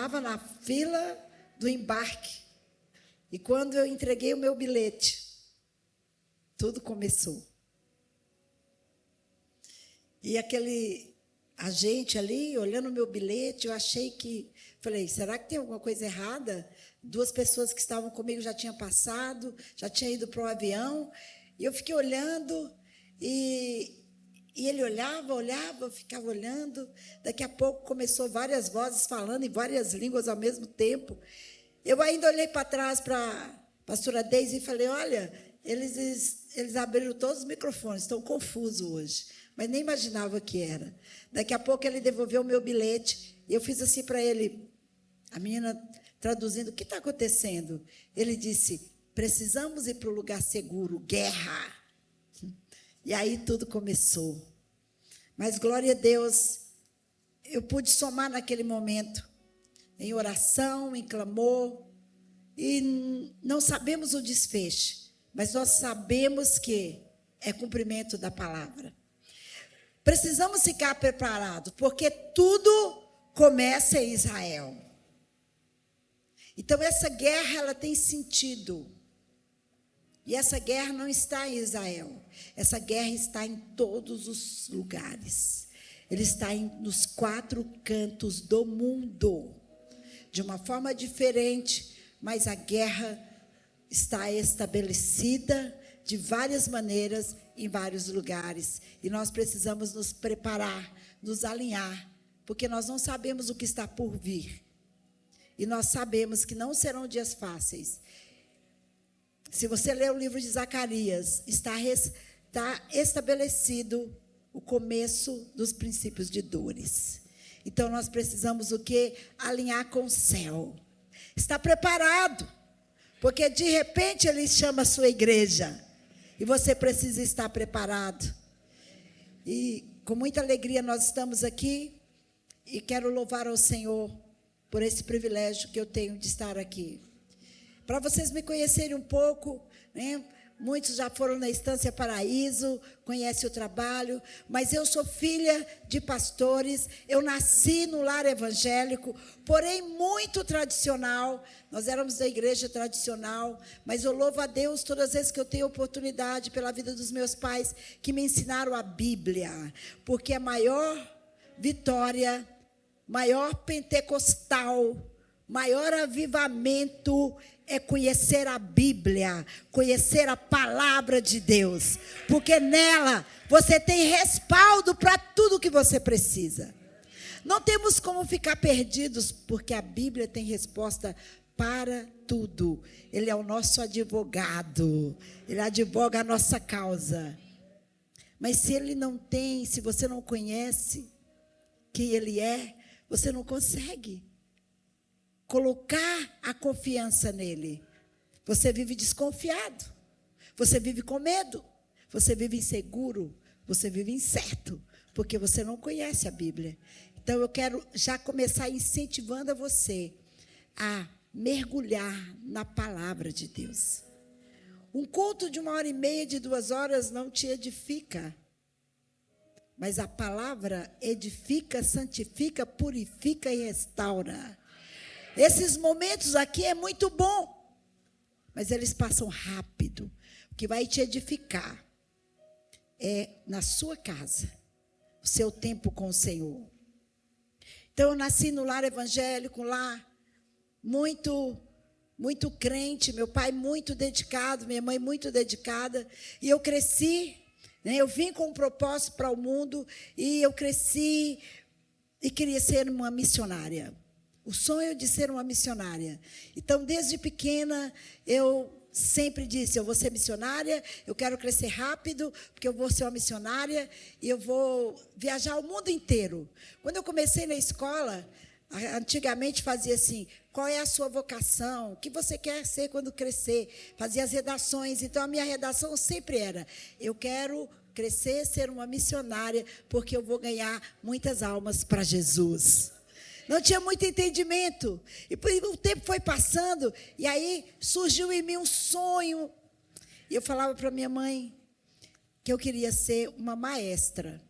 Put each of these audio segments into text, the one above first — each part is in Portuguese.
Estava na fila do embarque. E quando eu entreguei o meu bilhete, tudo começou. E aquele agente ali, olhando o meu bilhete, eu achei que... Falei, será que tem alguma coisa errada? 2 pessoas que estavam comigo já tinham passado, já tinham ido para o avião. E eu fiquei olhando, e ele olhava, ficava olhando. Daqui a pouco começou várias vozes falando em várias línguas ao mesmo tempo. Eu ainda olhei para trás para a pastora Deise e falei, olha, eles abriram todos os microfones, estão confusos hoje. Mas nem imaginava que era. Daqui a pouco ele devolveu o meu bilhete, e eu fiz assim para ele, a menina traduzindo, o que está acontecendo? Ele disse, precisamos ir para o lugar seguro, guerra. E aí tudo começou. Mas, glória a Deus, eu pude somar naquele momento, em oração, em clamor, e não sabemos o desfecho, mas nós sabemos que é cumprimento da palavra. Precisamos ficar preparados, porque tudo começa em Israel. Então, essa guerra, ela tem sentido. E essa guerra não está em Israel. Essa guerra está em todos os lugares. Ele está nos 4 cantos do mundo. De uma forma diferente, mas a guerra está estabelecida de várias maneiras em vários lugares. E nós precisamos nos preparar, nos alinhar, porque nós não sabemos o que está por vir. E nós sabemos que não serão dias fáceis. Se você ler o livro de Zacarias, está estabelecido o começo dos princípios de dores. Então, nós precisamos o quê? Alinhar com o céu. Está preparado, porque de repente Ele chama a sua igreja, e você precisa estar preparado. E com muita alegria nós estamos aqui, e quero louvar ao Senhor por esse privilégio que eu tenho de estar aqui. Para vocês me conhecerem um pouco, né? Muitos já foram na Estância Paraíso, conhecem o trabalho, mas eu sou filha de pastores, eu nasci no lar evangélico, porém muito tradicional. Nós éramos da igreja tradicional, mas eu louvo a Deus todas as vezes que eu tenho oportunidade pela vida dos meus pais, que me ensinaram a Bíblia, porque a maior vitória, maior pentecostal, maior avivamento é conhecer a Bíblia, conhecer a palavra de Deus, porque nela você tem respaldo para tudo que você precisa. Não temos como ficar perdidos, porque a Bíblia tem resposta para tudo. Ele é o nosso advogado, ele advoga a nossa causa. Mas se ele não tem, se você não conhece quem ele é, você não consegue colocar a confiança nele. Você vive desconfiado, você vive com medo, você vive inseguro, você vive incerto, porque você não conhece a Bíblia. Então, eu quero já começar incentivando a você a mergulhar na palavra de Deus. Um culto de 1h30, de 2 horas, não te edifica. Mas a palavra edifica, santifica, purifica e restaura. Esses momentos aqui é muito bom, mas eles passam rápido. O que vai te edificar é na sua casa, o seu tempo com o Senhor. Então, eu nasci no lar evangélico, lá, muito crente, meu pai muito dedicado, minha mãe muito dedicada, e eu cresci, né, eu vim com um propósito para o mundo, e eu cresci e queria ser uma missionária. O sonho de ser uma missionária. Então, desde pequena, eu sempre disse, eu vou ser missionária, eu quero crescer rápido, porque eu vou ser uma missionária, e eu vou viajar o mundo inteiro. Quando eu comecei na escola, antigamente fazia assim, qual é a sua vocação? O que você quer ser quando crescer? Fazia as redações. Então, a minha redação sempre era, eu quero crescer, ser uma missionária, porque eu vou ganhar muitas almas para Jesus. Não tinha muito entendimento. E o tempo foi passando, e aí surgiu em mim um sonho. E eu falava para minha mãe que eu queria ser uma maestra.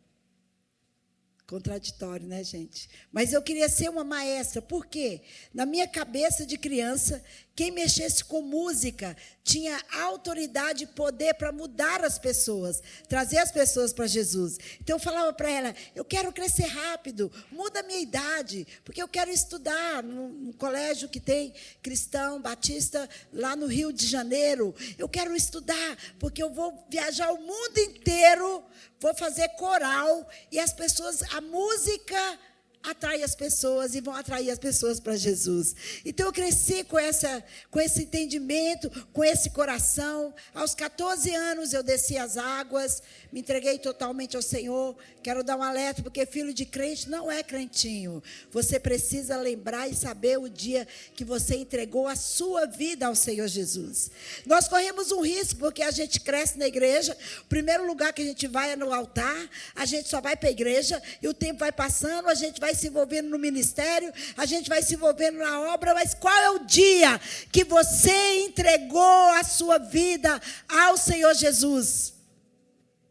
Contraditório, né, gente? Mas eu queria ser uma maestra. Por quê? Na minha cabeça de criança, quem mexesse com música tinha autoridade e poder para mudar as pessoas, trazer as pessoas para Jesus. Então, eu falava para ela, eu quero crescer rápido, muda a minha idade, porque eu quero estudar no colégio que tem cristão, batista, lá no Rio de Janeiro. Eu quero estudar, porque eu vou viajar o mundo inteiro, vou fazer coral, e as pessoas, a música atrai as pessoas e vão atrair as pessoas para Jesus. Então, eu cresci com esse entendimento, com esse coração. Aos 14 anos, eu desci as águas, me entreguei totalmente ao Senhor. Quero dar um alerta, porque filho de crente não é crentinho. Você precisa lembrar e saber o dia que você entregou a sua vida ao Senhor Jesus. Nós corremos um risco, porque a gente cresce na igreja, o primeiro lugar que a gente vai é no altar, a gente só vai para a igreja, e o tempo vai passando, a gente vai se envolvendo no ministério, a gente vai se envolvendo na obra, mas qual é o dia que você entregou a sua vida ao Senhor Jesus?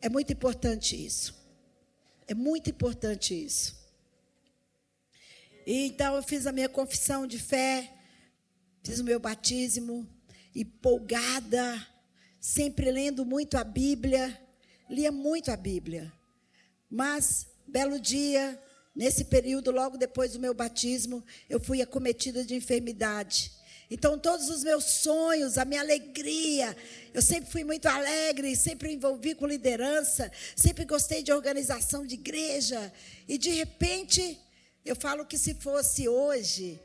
É muito importante isso. É muito importante isso. E então eu fiz a minha confissão de fé, fiz o meu batismo, empolgada, sempre lendo muito a Bíblia, lia muito a Bíblia. Mas, belo dia, nesse período, logo depois do meu batismo, eu fui acometida de enfermidade. Então, todos os meus sonhos, a minha alegria, eu sempre fui muito alegre, sempre me envolvi com liderança, sempre gostei de organização de igreja. E, de repente, eu falo que se fosse hoje,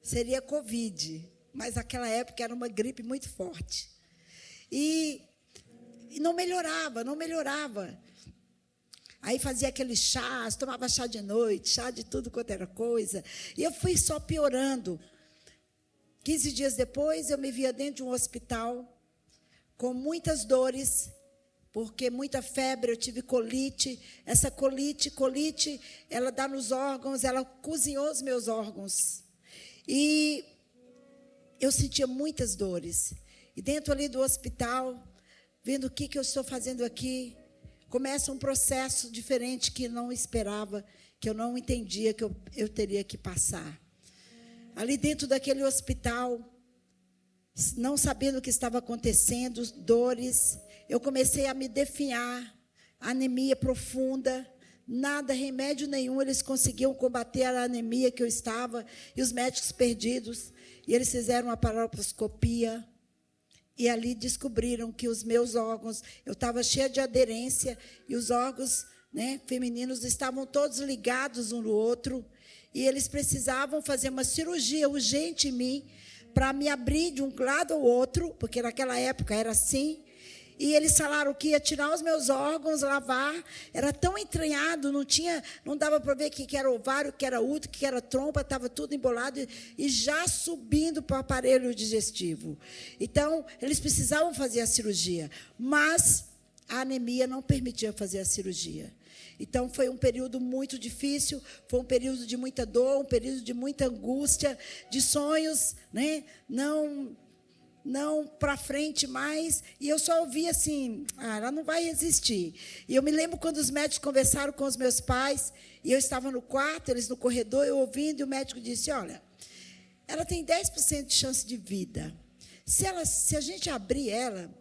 seria Covid. Mas, naquela época, era uma gripe muito forte. E não melhorava, não melhorava. Aí fazia aqueles chás, tomava chá de noite, chá de tudo quanto era coisa. E eu fui só piorando. 15 dias depois, eu me via dentro de um hospital, com muitas dores, porque muita febre, eu tive colite. Essa colite, ela dá nos órgãos, ela cozinhou os meus órgãos. E eu sentia muitas dores. E dentro ali do hospital, vendo o que eu estou fazendo aqui, começa um processo diferente que eu não esperava, que eu não entendia que eu teria que passar. Ali dentro daquele hospital, não sabendo o que estava acontecendo, dores, eu comecei a me definhar, anemia profunda, nada, remédio nenhum, eles conseguiam combater a anemia que eu estava, e os médicos perdidos, e eles fizeram uma paroscopia, e ali descobriram que os meus órgãos, eu estava cheia de aderência, e os órgãos, né, femininos estavam todos ligados um no outro, e eles precisavam fazer uma cirurgia urgente em mim, para me abrir de um lado ao outro, porque naquela época era assim, e eles falaram que ia tirar os meus órgãos, lavar, era tão entranhado, não dava para ver o que era ovário, o que era útero, o que era trompa, estava tudo embolado e já subindo para o aparelho digestivo. Então, eles precisavam fazer a cirurgia, mas a anemia não permitia fazer a cirurgia. Então, foi um período muito difícil, foi um período de muita dor, um período de muita angústia, de sonhos, né? Não para frente mais, e eu só ouvia assim, ela não vai resistir. E eu me lembro quando os médicos conversaram com os meus pais, e eu estava no quarto, eles no corredor, eu ouvindo, e o médico disse, olha, ela tem 10% de chance de vida. Se a gente abrir ela,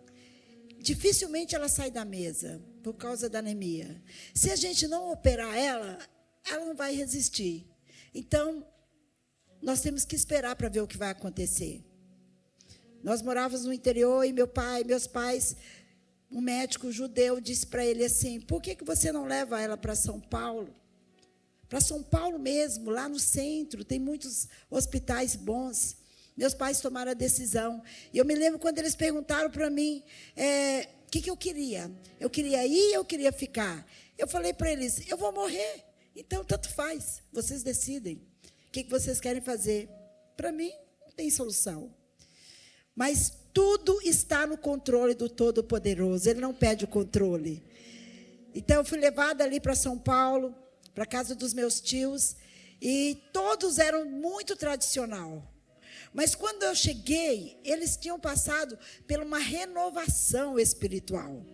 dificilmente ela sai da mesa, por causa da anemia. Se a gente não operar ela não vai resistir. Então, nós temos que esperar para ver o que vai acontecer. Nós morávamos no interior e meus pais, um médico judeu disse para ele assim, por que você não leva ela para São Paulo? Para São Paulo mesmo, lá no centro, tem muitos hospitais bons. Meus pais tomaram a decisão. E eu me lembro quando eles perguntaram para mim, o que eu queria? Eu queria ir, eu queria ficar. Eu falei para eles, eu vou morrer. Então, tanto faz, vocês decidem. O que vocês querem fazer? Para mim, não tem solução. Mas tudo está no controle do Todo-Poderoso. Ele não pede o controle. Então, eu fui levada ali para São Paulo, para a casa dos meus tios, e todos eram muito tradicional. Mas quando eu cheguei, eles tinham passado por uma renovação espiritual.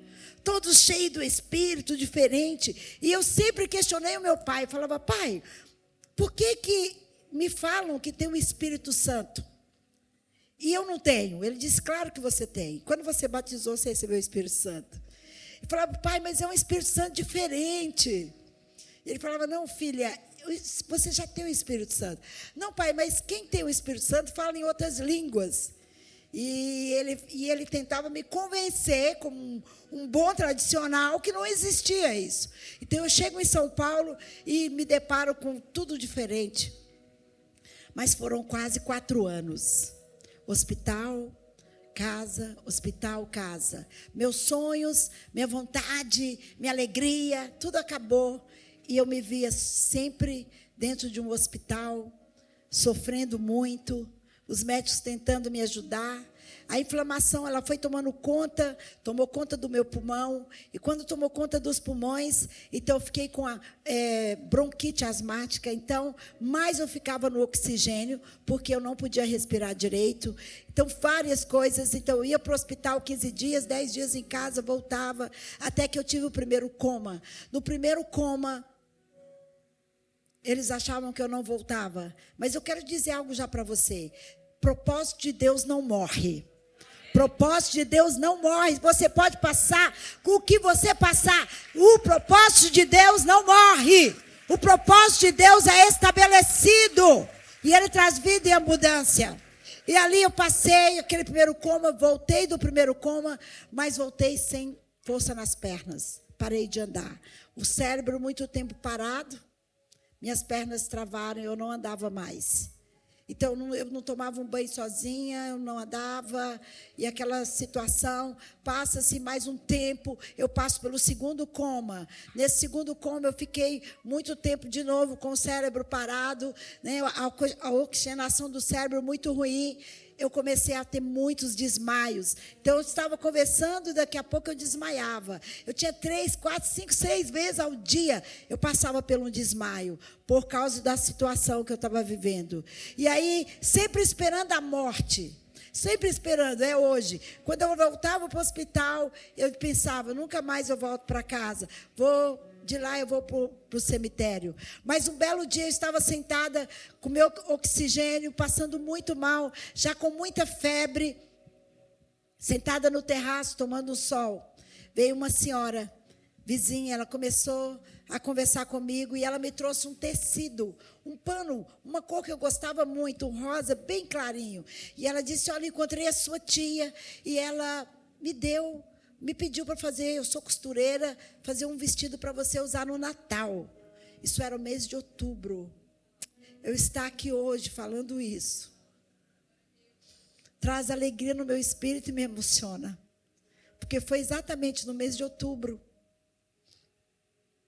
todos cheios do Espírito, diferente. E eu sempre questionei o meu pai, falava, pai, por que me falam que tem o Espírito Santo? E eu não tenho. Ele disse, claro que você tem. Quando você batizou, você recebeu o Espírito Santo. Eu falava, pai, mas é um Espírito Santo diferente. Ele falava, não, filha, você já tem o Espírito Santo. Não, pai, mas quem tem o Espírito Santo fala em outras línguas. E ele tentava me convencer, como um bom tradicional, que não existia isso. Então, eu chego em São Paulo e me deparo com tudo diferente. Mas foram quase 4 anos. Hospital, casa, hospital, casa. Meus sonhos, minha vontade, minha alegria, tudo acabou. E eu me via sempre dentro de um hospital, sofrendo muito, os médicos tentando me ajudar. A inflamação, ela foi tomou conta do meu pulmão, e quando tomou conta dos pulmões, então eu fiquei com a bronquite asmática, então mais eu ficava no oxigênio, porque eu não podia respirar direito, então várias coisas, então eu ia para o hospital 15 dias, 10 dias em casa, voltava, até que eu tive o primeiro coma. No primeiro coma, eles achavam que eu não voltava, mas eu quero dizer algo já para você, propósito de Deus não morre. Propósito de Deus não morre. Você pode passar com o que você passar. O propósito de Deus não morre. O propósito de Deus é estabelecido. E Ele traz vida e abundância. E ali eu passei aquele primeiro coma, voltei do primeiro coma, mas voltei sem força nas pernas. Parei de andar. O cérebro muito tempo parado. Minhas pernas travaram e eu não andava mais. Então, eu não tomava um banho sozinha, eu não andava, e aquela situação, passa-se mais um tempo, eu passo pelo segundo coma. Nesse segundo coma, eu fiquei muito tempo de novo com o cérebro parado, né, a oxigenação do cérebro muito ruim. Eu comecei a ter muitos desmaios. Então, eu estava conversando e daqui a pouco eu desmaiava. Eu tinha 3, 4, 5, 6 vezes ao dia, eu passava por um desmaio, por causa da situação que eu estava vivendo. E aí, sempre esperando a morte. Sempre esperando, é hoje. Quando eu voltava para o hospital, eu pensava, nunca mais eu volto para casa. De lá eu vou para o cemitério. Mas um belo dia eu estava sentada com meu oxigênio, passando muito mal, já com muita febre, sentada no terraço, tomando um sol. Veio uma senhora, vizinha, ela começou a conversar comigo e ela me trouxe um tecido, um pano, uma cor que eu gostava muito, um rosa bem clarinho. E ela disse, olha, encontrei a sua tia e ela me pediu para fazer, eu sou costureira, fazer um vestido para você usar no Natal. Isso era o mês de outubro. Eu estar aqui hoje falando isso traz alegria no meu espírito e me emociona. Porque foi exatamente no mês de outubro,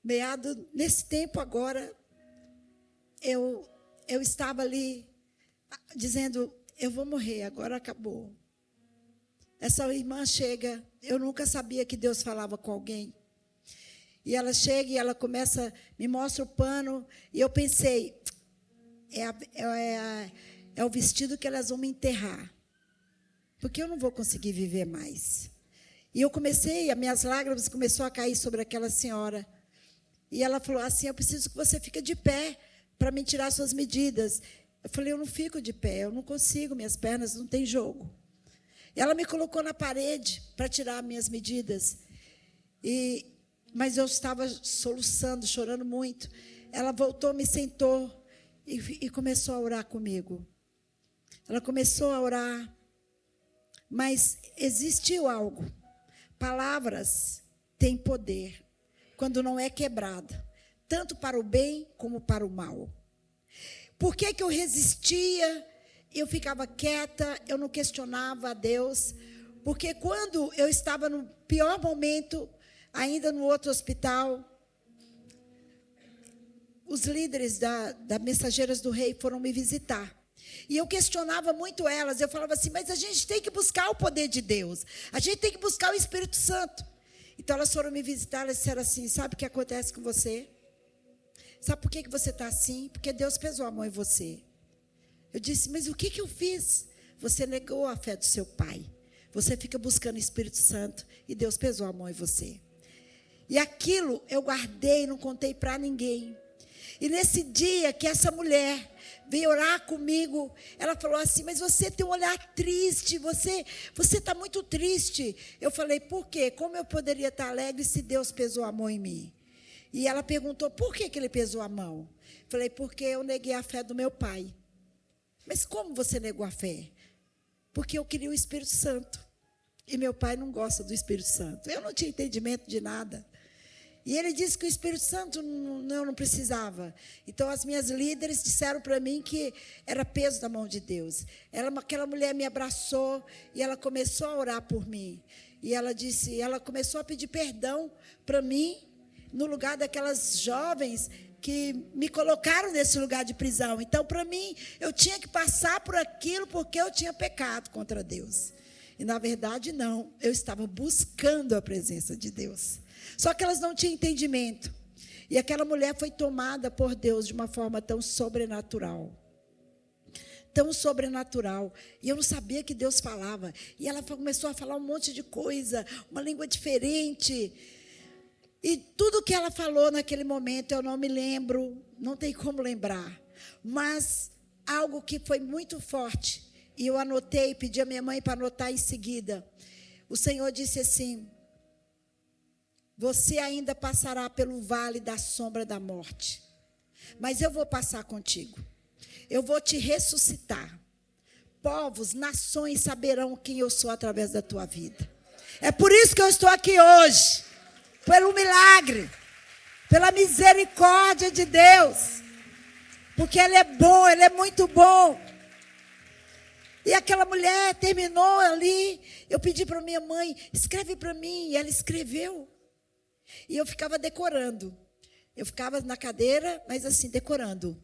meado, nesse tempo agora, eu estava ali dizendo, eu vou morrer, agora acabou. Essa irmã chega, eu nunca sabia que Deus falava com alguém. E ela chega e ela começa, me mostra o pano, e eu pensei, é o vestido que elas vão me enterrar. Porque eu não vou conseguir viver mais. E eu comecei, as minhas lágrimas começaram a cair sobre aquela senhora. E ela falou assim, eu preciso que você fique de pé para me tirar suas medidas. Eu falei, eu não fico de pé, eu não consigo, minhas pernas não têm jogo. Ela me colocou na parede para tirar minhas medidas. Mas eu estava soluçando, chorando muito. Ela voltou, me sentou e começou a orar comigo. Ela começou a orar, mas existiu algo. Palavras têm poder quando não é quebrada, tanto para o bem como para o mal. Por que eu resistia? Eu ficava quieta, eu não questionava a Deus, porque quando eu estava no pior momento, ainda no outro hospital, os líderes da Mensageiras do Rei foram me visitar. E eu questionava muito elas, eu falava assim, mas a gente tem que buscar o poder de Deus, a gente tem que buscar o Espírito Santo. Então elas foram me visitar, elas disseram assim, sabe o que acontece com você? Sabe por que você está assim? Porque Deus pesou a mão em você. Eu disse, mas o que eu fiz? Você negou a fé do seu pai. Você fica buscando o Espírito Santo e Deus pesou a mão em você. E aquilo eu guardei, não contei para ninguém. E nesse dia que essa mulher veio orar comigo, ela falou assim, mas você tem um olhar triste, você está muito triste. Eu falei, por quê? Como eu poderia estar alegre se Deus pesou a mão em mim? E ela perguntou, por que ele pesou a mão? Eu falei, porque eu neguei a fé do meu pai. Mas como você negou a fé? Porque eu queria o Espírito Santo. E meu pai não gosta do Espírito Santo. Eu não tinha entendimento de nada. E ele disse que o Espírito Santo eu não precisava. Então, as minhas líderes disseram para mim que era peso da mão de Deus. Aquela mulher me abraçou e ela começou a orar por mim. E ela começou a pedir perdão para mim, no lugar daquelas jovens que me colocaram nesse lugar de prisão. Então, para mim, eu tinha que passar por aquilo porque eu tinha pecado contra Deus. E, na verdade, não. Eu estava buscando a presença de Deus. Só que elas não tinham entendimento. E aquela mulher foi tomada por Deus de uma forma tão sobrenatural. Tão sobrenatural. E eu não sabia que Deus falava. E ela começou a falar um monte de coisa, uma língua diferente. E tudo que ela falou naquele momento, eu não me lembro, não tem como lembrar. Mas algo que foi muito forte. E eu anotei, pedi a minha mãe para anotar em seguida. O Senhor disse assim, você ainda passará pelo vale da sombra da morte, mas eu vou passar contigo. Eu vou te ressuscitar. Povos, nações saberão quem eu sou através da tua vida. É por isso que eu estou aqui hoje. Pelo milagre. Pela misericórdia de Deus. Porque Ele é bom, Ele é muito bom. E aquela mulher terminou ali. Eu pedi para minha mãe, escreve para mim. E ela escreveu. E eu ficava decorando. Eu ficava na cadeira, mas assim, decorando.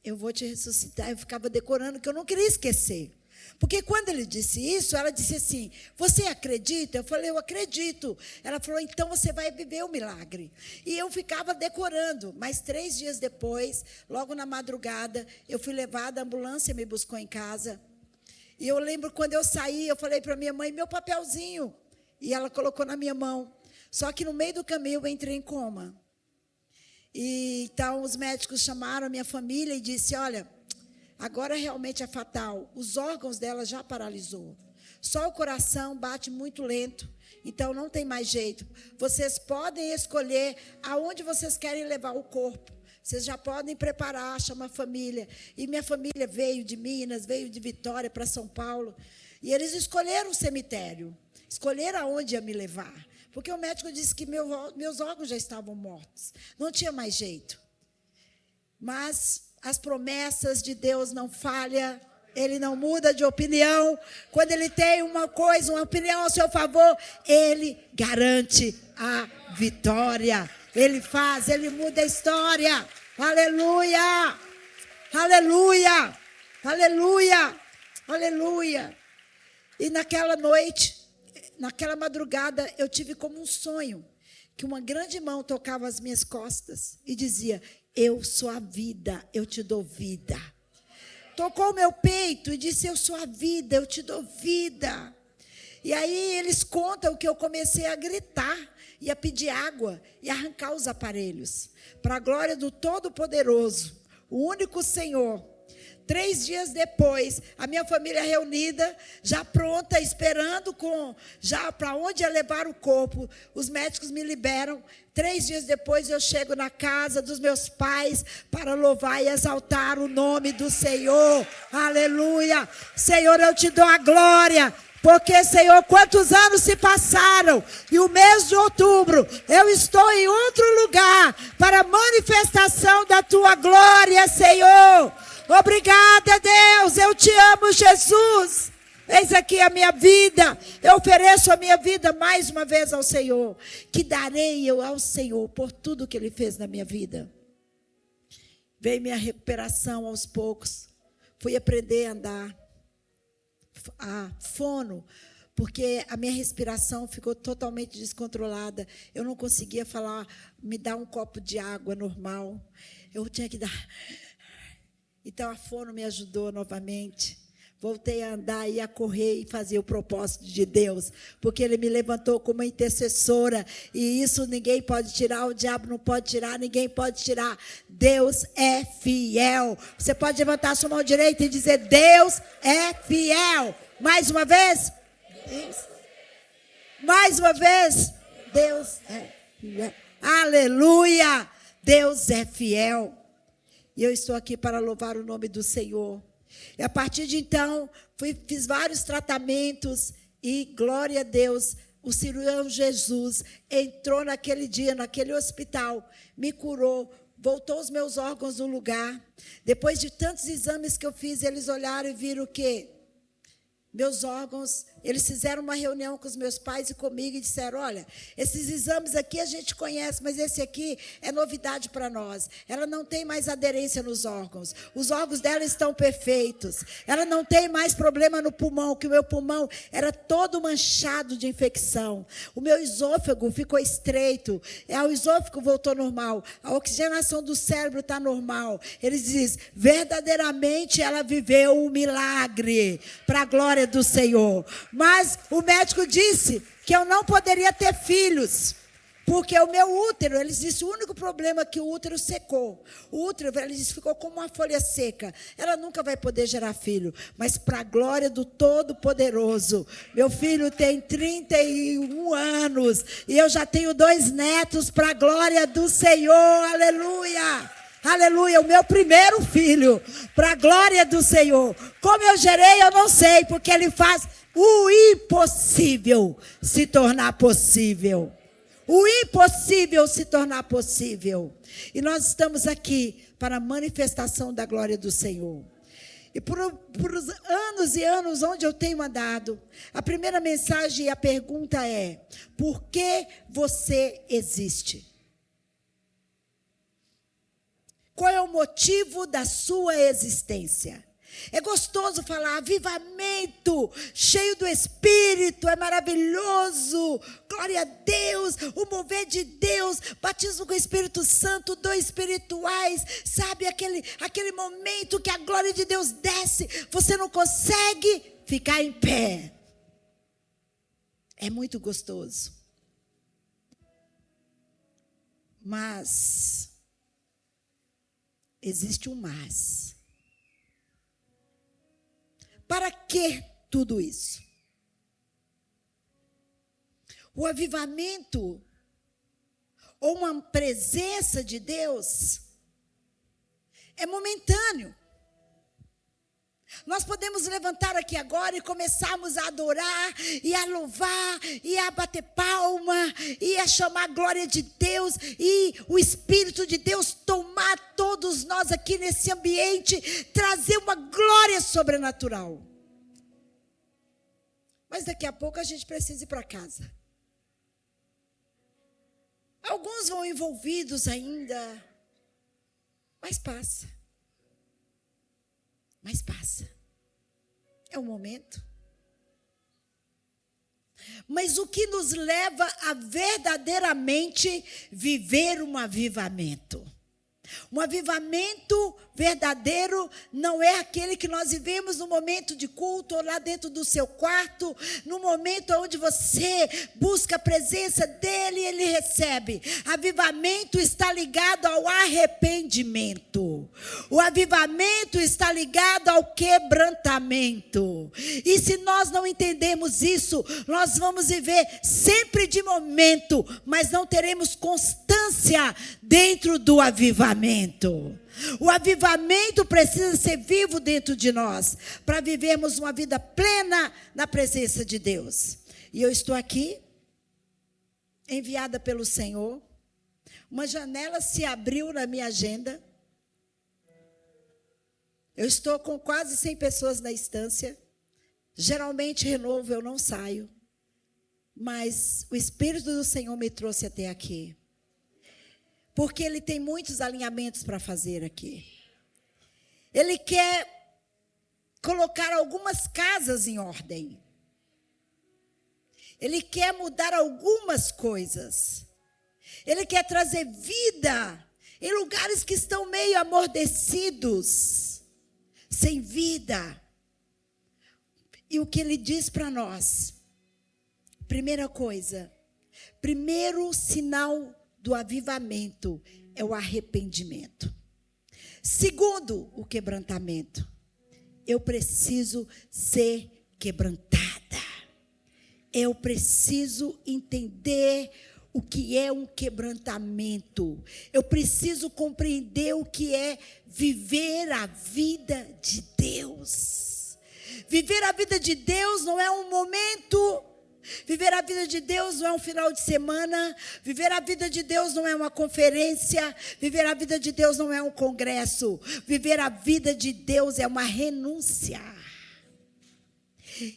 Eu vou te ressuscitar. Eu ficava decorando, que eu não queria esquecer. Porque quando ele disse isso, ela disse assim, você acredita? Eu falei, eu acredito. Ela falou, então você vai viver o milagre. E eu ficava decorando. Mas 3 dias depois, logo na madrugada, eu fui levada, a ambulância me buscou em casa. E eu lembro quando eu saí, eu falei para minha mãe, meu papelzinho. E ela colocou na minha mão. Só que no meio do caminho eu entrei em coma. E então os médicos chamaram a minha família e disse, olha, agora realmente é fatal. Os órgãos dela já paralisou. Só o coração bate muito lento. Então não tem mais jeito. Vocês podem escolher aonde vocês querem levar o corpo. Vocês já podem preparar, chama a família. E minha família veio de Minas, veio de Vitória para São Paulo. E eles escolheram o cemitério. Escolheram aonde ia me levar. Porque o médico disse que meus órgãos já estavam mortos. Não tinha mais jeito. Mas as promessas de Deus não falham. Ele não muda de opinião. Quando Ele tem uma coisa, uma opinião ao seu favor, Ele garante a vitória. Ele faz, Ele muda a história. Aleluia! Aleluia! Aleluia! Aleluia! E naquela noite, naquela madrugada, eu tive como um sonho, que uma grande mão tocava as minhas costas e dizia, eu sou a vida, eu te dou vida. Tocou o meu peito e disse, eu sou a vida, eu te dou vida. E aí eles contam que eu comecei a gritar e a pedir água e arrancar os aparelhos. Para a glória do Todo-Poderoso, o único Senhor. 3 dias depois, a minha família reunida, já pronta, esperando já para onde ia levar o corpo. Os médicos me liberam. 3 dias depois, eu chego na casa dos meus pais para louvar e exaltar o nome do Senhor. Aleluia! Senhor, eu te dou a glória. Porque, Senhor, quantos anos se passaram e o mês de outubro eu estou em outro lugar para a manifestação da tua glória, Senhor. Obrigada, Deus, eu te amo, Jesus. Eis aqui a minha vida, eu ofereço a minha vida mais uma vez ao Senhor. Que darei eu ao Senhor por tudo que Ele fez na minha vida. Veio minha recuperação aos poucos. Fui aprender a andar. Fono, porque a minha respiração ficou totalmente descontrolada. Eu não conseguia falar, me dá um copo de água normal. Eu tinha que dar... Então, a fono me ajudou novamente. Voltei a andar e a correr e fazer o propósito de Deus, porque Ele me levantou como intercessora, e isso ninguém pode tirar, o diabo não pode tirar, ninguém pode tirar. Deus é fiel. Você pode levantar a sua mão direita e dizer: Deus é fiel. Mais uma vez. Mais uma vez. Deus é fiel. Aleluia. Deus é fiel. E eu estou aqui para louvar o nome do Senhor. E a partir de então, fiz vários tratamentos e, glória a Deus, o cirurgião Jesus entrou naquele dia, naquele hospital, me curou, voltou os meus órgãos no lugar. Depois de tantos exames que eu fiz, eles olharam e viram que meus órgãos, eles fizeram uma reunião com os meus pais e comigo e disseram: olha, esses exames aqui a gente conhece, mas esse aqui é novidade para nós. Ela não tem mais aderência nos órgãos. Os órgãos dela estão perfeitos. Ela não tem mais problema no pulmão, que o meu pulmão era todo manchado de infecção. O meu esôfago ficou estreito. O esôfago voltou normal. A oxigenação do cérebro está normal. Eles dizem: verdadeiramente ela viveu um milagre para a glória do Senhor. Mas o médico disse que eu não poderia ter filhos, porque o meu útero, eles disseram, o único problema é que o útero secou. O útero, eles disseram, ficou como uma folha seca. Ela nunca vai poder gerar filho. Mas para a glória do Todo-Poderoso, meu filho tem 31 anos e eu já tenho 2 netos para a glória do Senhor. Aleluia! Aleluia, o meu primeiro filho, para a glória do Senhor. Como eu gerei, eu não sei, porque Ele faz o impossível se tornar possível. O impossível se tornar possível. E nós estamos aqui para a manifestação da glória do Senhor. E por anos e anos onde eu tenho andado, a primeira mensagem e a pergunta é: por que você existe? Qual é o motivo da sua existência? É gostoso falar avivamento, cheio do Espírito, é maravilhoso, glória a Deus, o mover de Deus, batismo com o Espírito Santo, dons espirituais, sabe, aquele momento que a glória de Deus desce, você não consegue ficar em pé. É muito gostoso. Mas existe um mas. Para que tudo isso? O avivamento, ou uma presença de Deus, é momentâneo. Nós podemos levantar aqui agora e começarmos a adorar, e a louvar, e a bater palma, e a chamar a glória de Deus, e o Espírito de Deus tomar todos nós aqui nesse ambiente, trazer uma glória sobrenatural. Mas daqui a pouco a gente precisa ir para casa. Alguns vão envolvidos ainda, mas passa. Mas passa. É um momento. Mas o que nos leva a verdadeiramente viver um avivamento? Um avivamento verdadeiro não é aquele que nós vivemos no momento de culto, ou lá dentro do seu quarto, no momento onde você busca a presença dEle e Ele recebe. Avivamento está ligado ao arrependimento. O avivamento está ligado ao quebrantamento. E se nós não entendemos isso, nós vamos viver sempre de momento, mas não teremos constância dentro do avivamento. O avivamento precisa ser vivo dentro de nós, para vivermos uma vida plena na presença de Deus. E eu estou aqui, enviada pelo Senhor. Uma janela se abriu na minha agenda. Eu estou com quase 100 pessoas na instância. Geralmente, renovo, eu não saio. Mas o Espírito do Senhor me trouxe até aqui. Porque Ele tem muitos alinhamentos para fazer aqui. Ele quer colocar algumas casas em ordem. Ele quer mudar algumas coisas. Ele quer trazer vida em lugares que estão meio amordecidos, sem vida. E o que ele diz para nós? Primeira coisa, primeiro sinal do avivamento é o arrependimento. Segundo, o quebrantamento. Eu preciso ser quebrantada. Eu preciso entender o que é um quebrantamento. Eu preciso compreender o que é viver a vida de Deus. Viver a vida de Deus não é um momento. Viver a vida de Deus não é um final de semana. Viver a vida de Deus não é uma conferência. Viver a vida de Deus não é um congresso. Viver a vida de Deus é uma renúncia.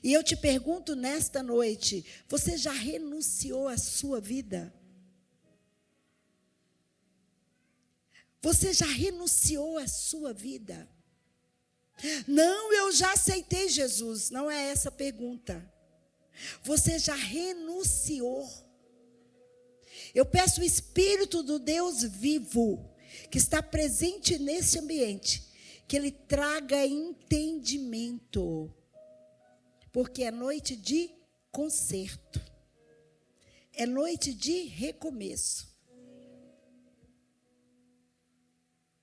E eu te pergunto nesta noite, você já renunciou à sua vida? Você já renunciou à sua vida? Não, eu já aceitei Jesus. Não é essa a pergunta. Você já renunciou? Eu peço o Espírito do Deus vivo, que está presente nesse ambiente, que Ele traga entendimento, porque é noite de conserto, é noite de recomeço.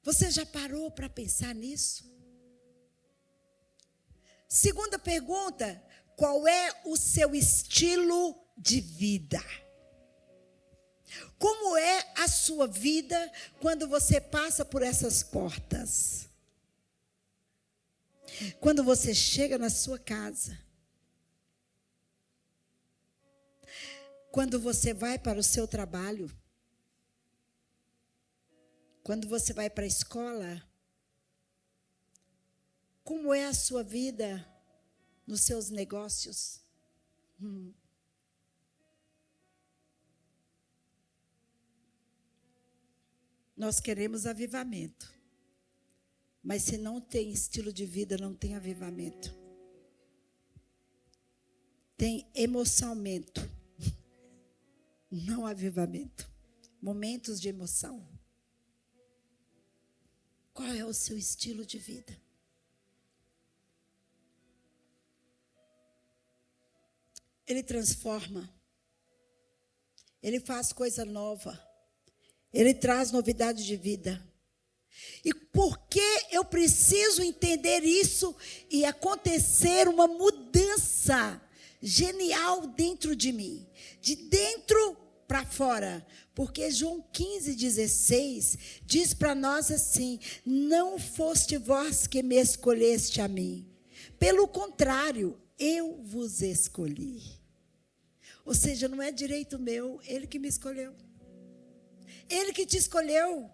Você já parou para pensar nisso? Segunda pergunta: qual é o seu estilo de vida? Como é a sua vida quando você passa por essas portas? Quando você chega na sua casa? Quando você vai para o seu trabalho? Quando você vai para a escola? Como é a sua vida nos seus negócios? Nós queremos avivamento. Mas se não tem estilo de vida, não tem avivamento. Tem emocionamento, não avivamento. Momentos de emoção. Qual é o seu estilo de vida? Ele transforma. Ele faz coisa nova. Ele traz novidade de vida. E por que eu preciso entender isso e acontecer uma mudança genial dentro de mim? De dentro para fora. Porque João 15:16 diz para nós assim: não foste vós que me escolheste a mim. Pelo contrário, eu vos escolhi. Ou seja, não é direito meu, Ele que me escolheu. Ele que te escolheu.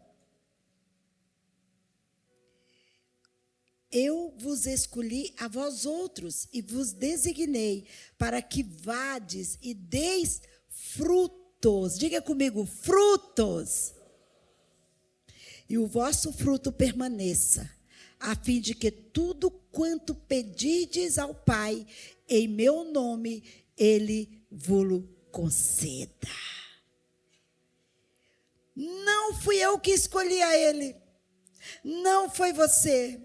Eu vos escolhi a vós outros e vos designei para que vades e deis frutos. Diga comigo, frutos. E o vosso fruto permaneça, a fim de que tudo quanto pedirdes ao Pai, em meu nome, Ele vos conceda. Não fui eu que escolhi a Ele. Não foi você.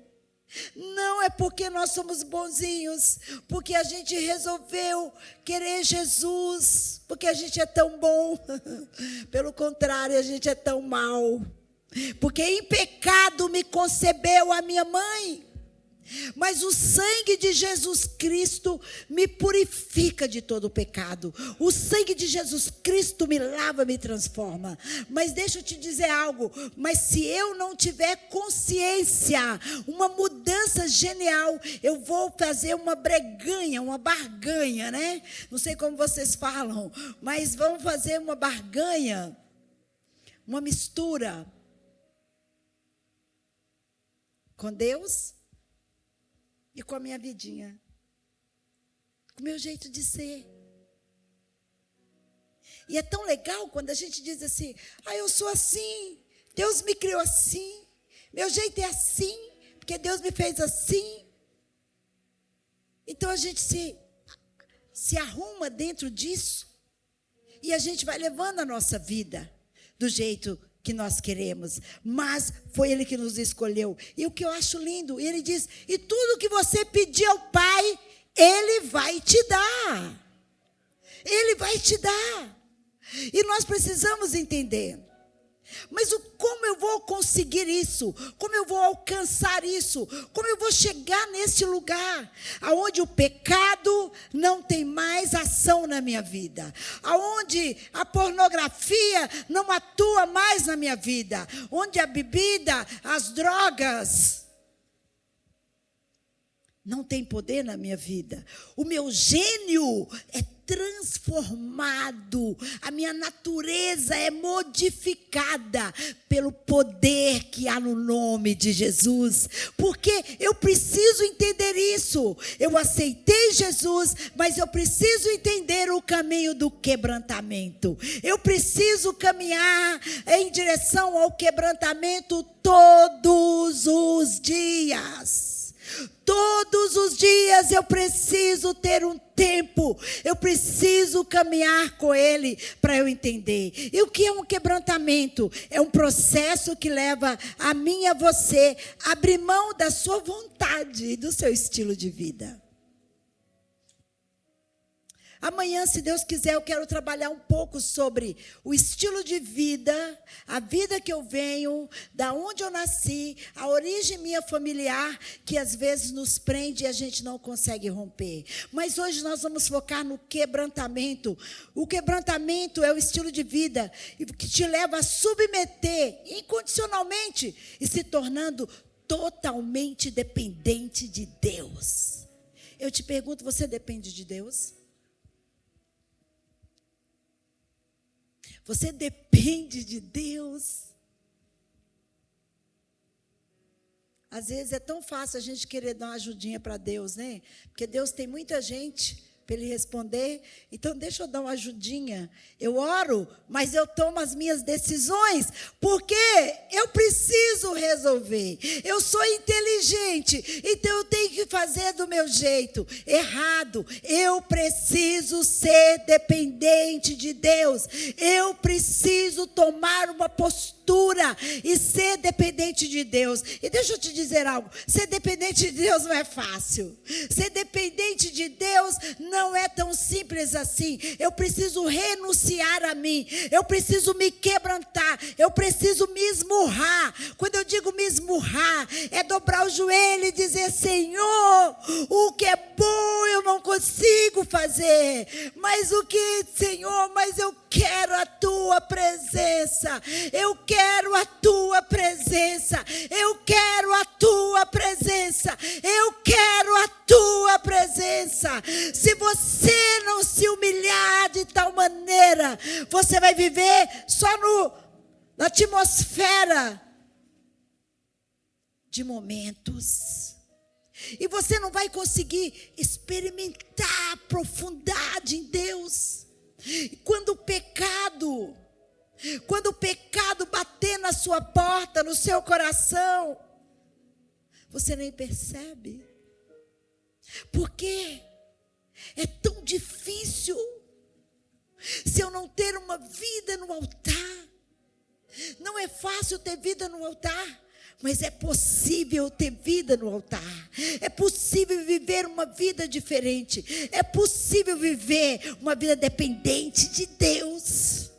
Não é porque nós somos bonzinhos, porque a gente resolveu querer Jesus, porque a gente é tão bom. Pelo contrário, a gente é tão mau. Porque em pecado me concebeu a minha mãe. Mas o sangue de Jesus Cristo me purifica de todo o pecado. O sangue de Jesus Cristo me lava, me transforma. Mas deixa eu te dizer algo. Mas se eu não tiver consciência, uma mudança genial, eu vou fazer uma breganha, uma barganha, né? Não sei como vocês falam, mas vamos fazer uma barganha, uma mistura com Deus e com a minha vidinha, com o meu jeito de ser. E é tão legal quando a gente diz assim: eu sou assim, Deus me criou assim, meu jeito é assim, porque Deus me fez assim. Então a gente se arruma dentro disso, e a gente vai levando a nossa vida do jeito que nós queremos, mas foi Ele que nos escolheu. E o que eu acho lindo, Ele diz: e tudo que você pedir ao Pai, Ele vai te dar. Ele vai te dar. E nós precisamos entender. Mas como eu vou conseguir isso? Como eu vou alcançar isso? Como eu vou chegar nesse lugar aonde o pecado não tem mais ação na minha vida? Aonde a pornografia não atua mais na minha vida? Onde a bebida, as drogas não tem poder na minha vida? O meu gênio é transformado, a minha natureza é modificada pelo poder que há no nome de Jesus, porque eu preciso entender isso. Eu aceitei Jesus, mas eu preciso entender o caminho do quebrantamento. Eu preciso caminhar em direção ao quebrantamento todos os dias. Todos os dias eu preciso ter um tempo, eu preciso caminhar com Ele para eu entender. E o que é um quebrantamento? É um processo que leva a mim e a você a abrir mão da sua vontade e do seu estilo de vida. Amanhã, se Deus quiser, eu quero trabalhar um pouco sobre o estilo de vida, a vida que eu venho, da onde eu nasci, a origem minha familiar, que às vezes nos prende e a gente não consegue romper. Mas hoje nós vamos focar no quebrantamento. O quebrantamento é o estilo de vida que te leva a submeter incondicionalmente e se tornando totalmente dependente de Deus. Eu te pergunto, você depende de Deus? Você depende de Deus? Às vezes é tão fácil a gente querer dar uma ajudinha para Deus, né? Porque Deus tem muita gente para Ele responder. Então, deixa eu dar uma ajudinha. Eu oro, mas eu tomo as minhas decisões, porque eu preciso resolver. Eu sou inteligente, então eu tenho que fazer do meu jeito. Errado. Eu preciso ser dependente de Deus. Eu preciso tomar uma postura e ser dependente de Deus. E deixa eu te dizer algo. Ser dependente de Deus não é fácil. Ser dependente de Deus não é tão simples assim. Eu preciso renunciar a mim. Eu preciso me quebrantar. Eu preciso me esmurrar. Quando eu digo me esmurrar, é dobrar o joelho e dizer: Senhor, o que é bom eu não consigo fazer. Mas o que, Senhor, mas eu quero a Tua presença. Eu quero a Tua presença. Eu quero a Tua presença. Eu quero a Tua presença. Se você não se humilhar de tal maneira, você vai viver só na atmosfera de momentos. E você não vai conseguir experimentar a profundidade em Deus. Quando o pecado bater na sua porta, no seu coração, você nem percebe. Por quê? É tão difícil. Se eu não ter uma vida no altar, não é fácil ter vida no altar, mas é possível ter vida no altar. É possível viver uma vida diferente. É possível viver uma vida dependente de Deus.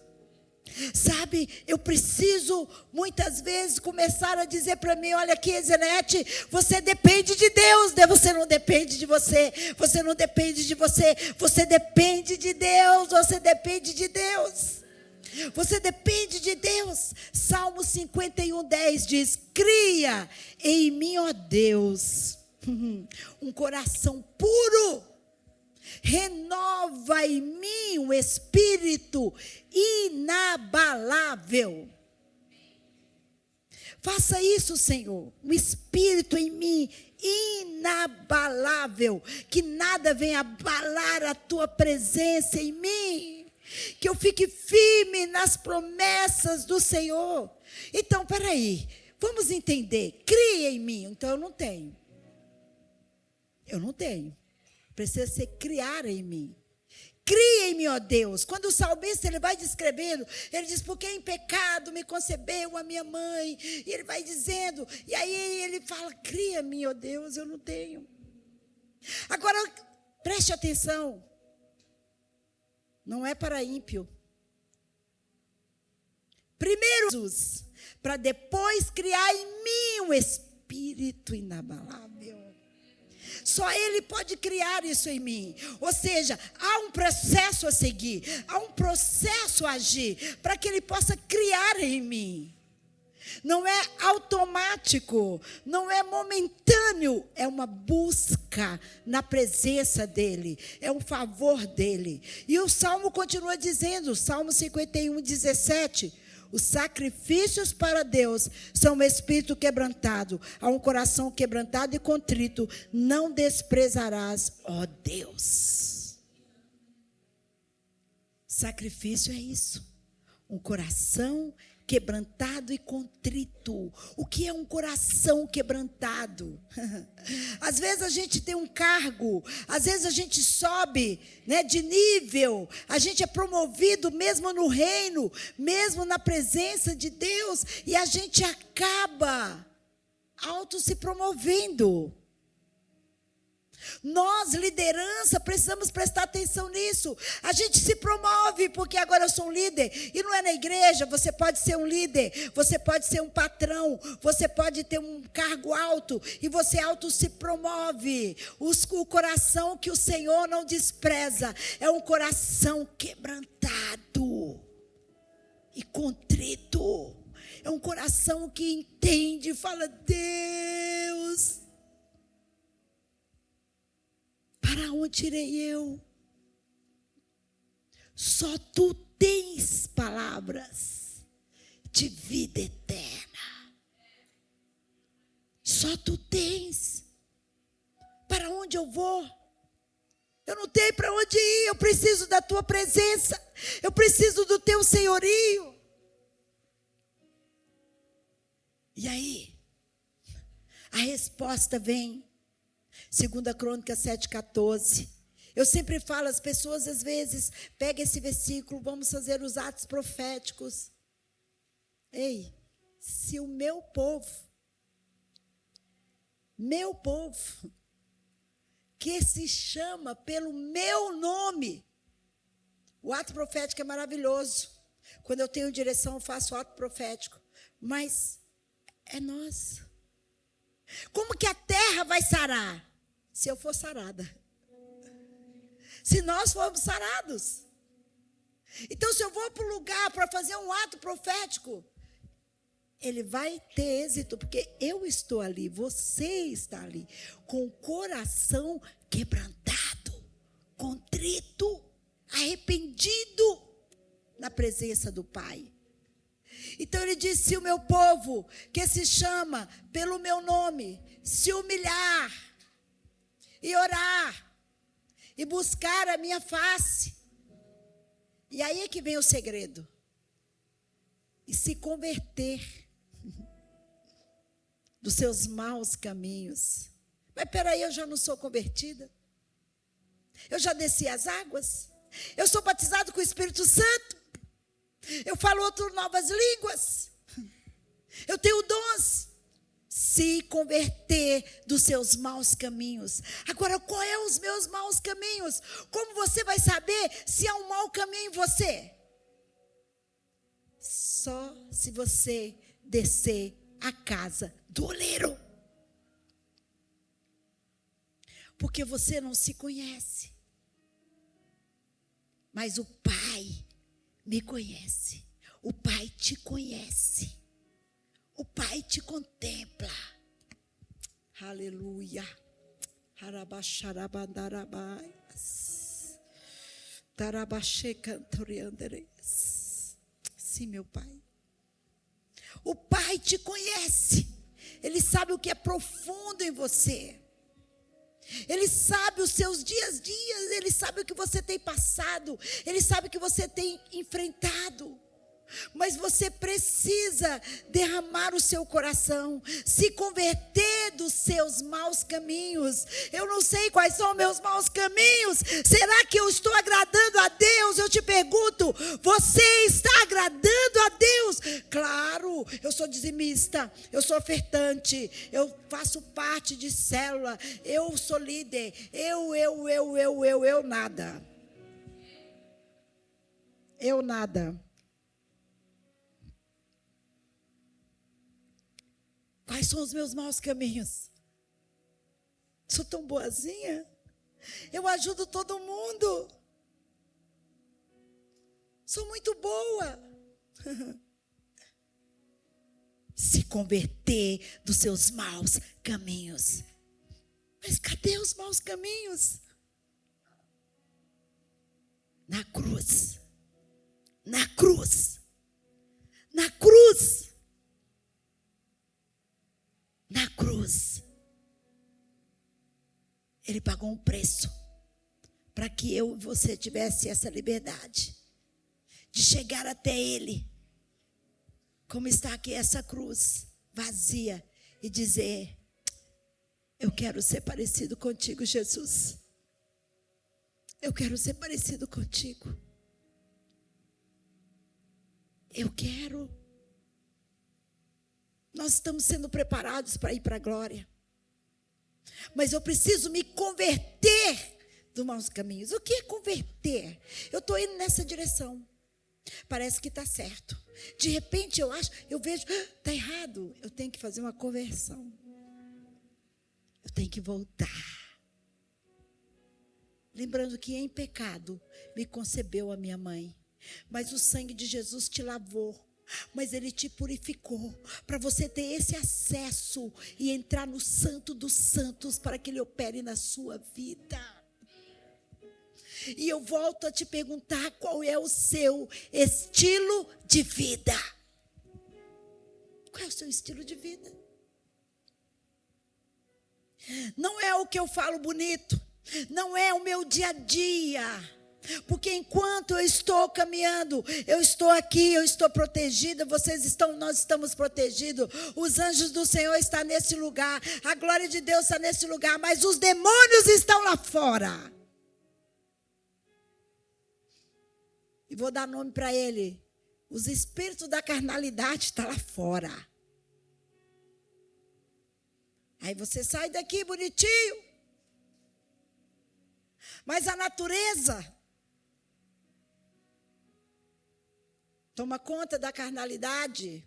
Sabe, eu preciso muitas vezes começar a dizer para mim: olha aqui, Zenete, você depende de Deus. Você não depende de você. Você não depende de você. Você depende de Deus. Você depende de Deus. Você depende de Deus. Salmo 51:10 diz: cria em mim, ó Deus, um coração puro. Renova em mim o espírito inabalável. Faça isso, Senhor. Um espírito em mim inabalável. Que nada venha abalar a Tua presença em mim. Que eu fique firme nas promessas do Senhor. Então, peraí. Vamos entender. Cria em mim. Então, eu não tenho. Eu não tenho. Precisa ser criar em mim. Cria em mim, ó Deus. Quando o salmista ele vai descrevendo, ele diz: porque em pecado me concebeu a minha mãe. E ele vai dizendo, e aí ele fala: cria em mim, ó Deus, eu não tenho. Agora, Preste atenção. Não é para ímpio. Primeiro Jesus, para depois criar em mim um espírito inabalável. Só Ele pode criar isso em mim. Ou seja, há um processo a seguir, há um processo a agir, para que Ele possa criar em mim. Não é automático, não é momentâneo, é uma busca na presença dEle, é um favor dEle. E o Salmo continua dizendo, Salmo 51, 17, os sacrifícios para Deus são um espírito quebrantado, a um coração quebrantado e contrito, não desprezarás, ó Deus. Sacrifício é isso, um coração quebrantado e contrito. O que é um coração quebrantado? Às vezes a gente tem um cargo, às vezes a gente sobe, né, de nível, a gente é promovido mesmo no reino, mesmo na presença de Deus, e a gente acaba auto se promovendo. Nós, liderança, precisamos prestar atenção nisso. A gente se promove porque agora eu sou um líder. E não é na igreja, você pode ser um líder, você pode ser um patrão, você pode ter um cargo alto e você auto se promove. O coração que o Senhor não despreza é um coração quebrantado e contrito. É um coração que entende e fala: Deus, para onde irei eu? Só tu tens palavras de vida eterna. Só tu tens. Para onde eu vou? Eu não tenho para onde ir. Eu preciso da tua presença. Eu preciso do teu senhorio. E aí, a resposta vem. 2 Crônicas 7,14. Eu sempre falo, as pessoas às vezes pegam esse versículo, vamos fazer os atos proféticos. Ei, se o meu povo, que se chama pelo meu nome, o ato profético é maravilhoso. Quando eu tenho direção, eu faço o ato profético. Mas é nós. Como que a terra vai sarar? Se eu for sarada. Se nós formos sarados. Então, se eu vou para um lugar para fazer um ato profético, ele vai ter êxito, porque eu estou ali, você está ali, com o coração quebrantado, contrito, arrependido, na presença do Pai. Então ele disse: se o meu povo, que se chama pelo meu nome, se humilhar e orar e buscar a minha face, e aí é que vem o segredo, e se converter dos seus maus caminhos. Mas peraí, eu já não sou convertida? Eu já desci as águas? Eu sou batizado com o Espírito Santo? Eu falo outras novas línguas? Eu tenho dons? Se converter dos seus maus caminhos. Agora, qual é os meus maus caminhos? Como você vai saber se há um mau caminho em você? Só se você descer a casa do oleiro. Porque você não se conhece. Mas o Pai me conhece. O Pai te conhece. O Pai te contempla. Aleluia. Sim, meu Pai. O Pai te conhece. Ele sabe o que é profundo em você. Ele sabe os seus dias. Ele sabe o que você tem passado. Ele sabe o que você tem enfrentado. Mas você precisa derramar o seu coração, se converter dos seus maus caminhos. Eu não sei quais são meus maus caminhos. Será que eu estou agradando a Deus? Eu te pergunto, você está agradando a Deus? Claro, eu sou dizimista, eu sou ofertante, eu faço parte de célula, eu sou líder, eu nada. Eu nada. Quais são os meus maus caminhos? Sou tão boazinha. Eu ajudo todo mundo. Sou muito boa. Se converter dos seus maus caminhos. Mas cadê os maus caminhos? Na cruz. Na cruz. Na cruz. Na cruz, Ele pagou um preço para que eu e você tivesse essa liberdade de chegar até Ele, como está aqui essa cruz vazia, e dizer: eu quero ser parecido contigo, Jesus. Eu quero ser parecido contigo. Eu quero. Nós estamos sendo preparados para ir para a glória. Mas eu preciso me converter dos maus caminhos. O que é converter? Eu estou indo nessa direção. Parece que está certo. De repente eu vejo, está errado. Eu tenho que fazer uma conversão. Eu tenho que voltar. Lembrando que em pecado me concebeu a minha mãe. Mas o sangue de Jesus te lavou. Mas Ele te purificou para você ter esse acesso e entrar no Santo dos Santos para que Ele opere na sua vida. E eu volto a te perguntar: qual é o seu estilo de vida? Qual é o seu estilo de vida? Não é o que eu falo bonito, não é o meu dia a dia. Porque enquanto eu estou caminhando, eu estou aqui, eu estou protegida, nós estamos protegidos. Os anjos do Senhor estão nesse lugar, a glória de Deus está nesse lugar, mas os demônios estão lá fora. E vou dar nome para ele: os espíritos da carnalidade estão lá fora. Aí você sai daqui bonitinho, mas a natureza toma conta da carnalidade.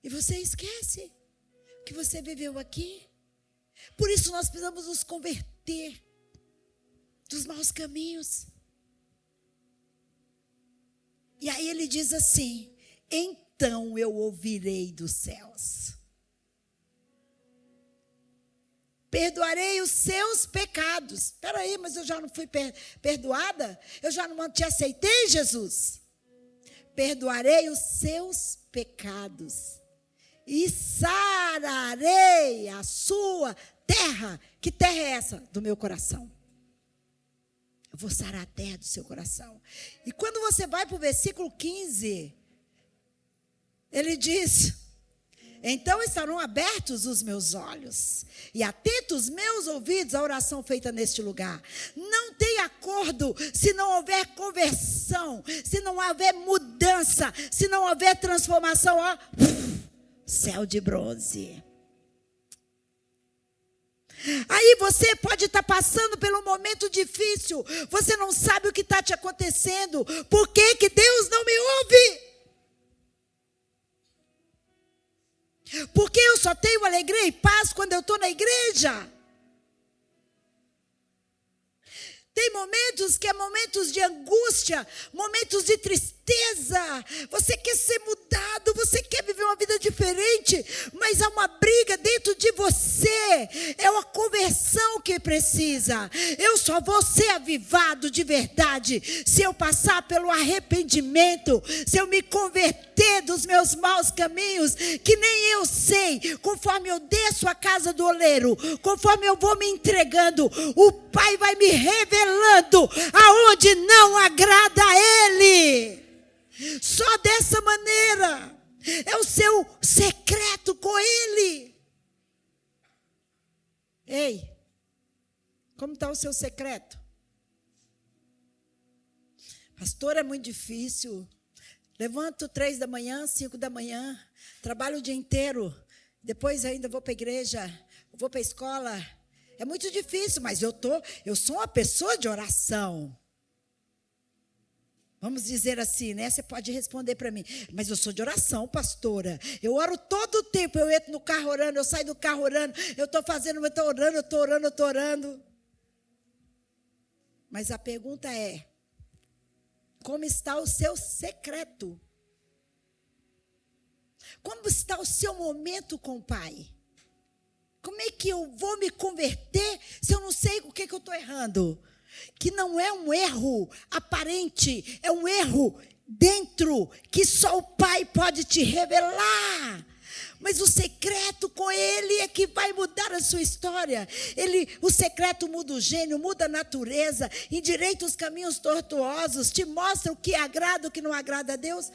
E você esquece que você viveu aqui. Por isso nós precisamos nos converter dos maus caminhos. E aí ele diz assim: então eu ouvirei dos céus. Perdoarei os seus pecados. Espera aí, mas eu já não fui perdoada? Eu já não te aceitei, Jesus? Perdoarei os seus pecados e sararei a sua terra. Que terra é essa? Do meu coração. Eu vou sarar a terra do seu coração. E quando você vai para o versículo 15, ele diz: então estarão abertos os meus olhos e atentos meus ouvidos à oração feita neste lugar. Não tem acordo se não houver conversão, se não houver mudança, se não houver transformação. Ó, céu de bronze. Aí você pode estar passando por um momento difícil, você não sabe o que está te acontecendo. Por que que Deus não me ouve? Porque eu só tenho alegria e paz quando eu estou na igreja. Tem momentos que é momentos de angústia, momentos de tristeza. Você quer ser mudado, você quer viver uma vida diferente, mas há uma briga dentro de você. É uma conversão que precisa. Eu só vou ser avivado de verdade se eu passar pelo arrependimento, se eu me converter dos meus maus caminhos, que nem eu sei. Conforme eu desço a casa do oleiro, conforme eu vou me entregando, o Pai vai me revelando aonde não agrada a Ele. Só dessa maneira. É o seu secreto com Ele. Ei, como está o seu secreto? Pastor, é muito difícil. Levanto 3 da manhã, 5 da manhã, trabalho o dia inteiro, depois ainda vou para a igreja, vou para a escola. É muito difícil, mas eu sou uma pessoa de oração. Vamos dizer assim, né? Você pode responder para mim, mas eu sou de oração, pastora. Eu oro todo o tempo, eu entro no carro orando, eu saio do carro orando, eu estou fazendo, eu estou orando. Mas a pergunta é, como está o seu secreto? Como está o seu momento com o Pai? Como é que eu vou me converter se eu não sei o que eu estou errando? Que não é um erro aparente, é um erro dentro, que só o Pai pode te revelar. Mas o secreto com Ele é que vai mudar a sua história. O secreto muda o gênio, muda a natureza, endireita os caminhos tortuosos, te mostra o que agrada, o que não agrada a Deus.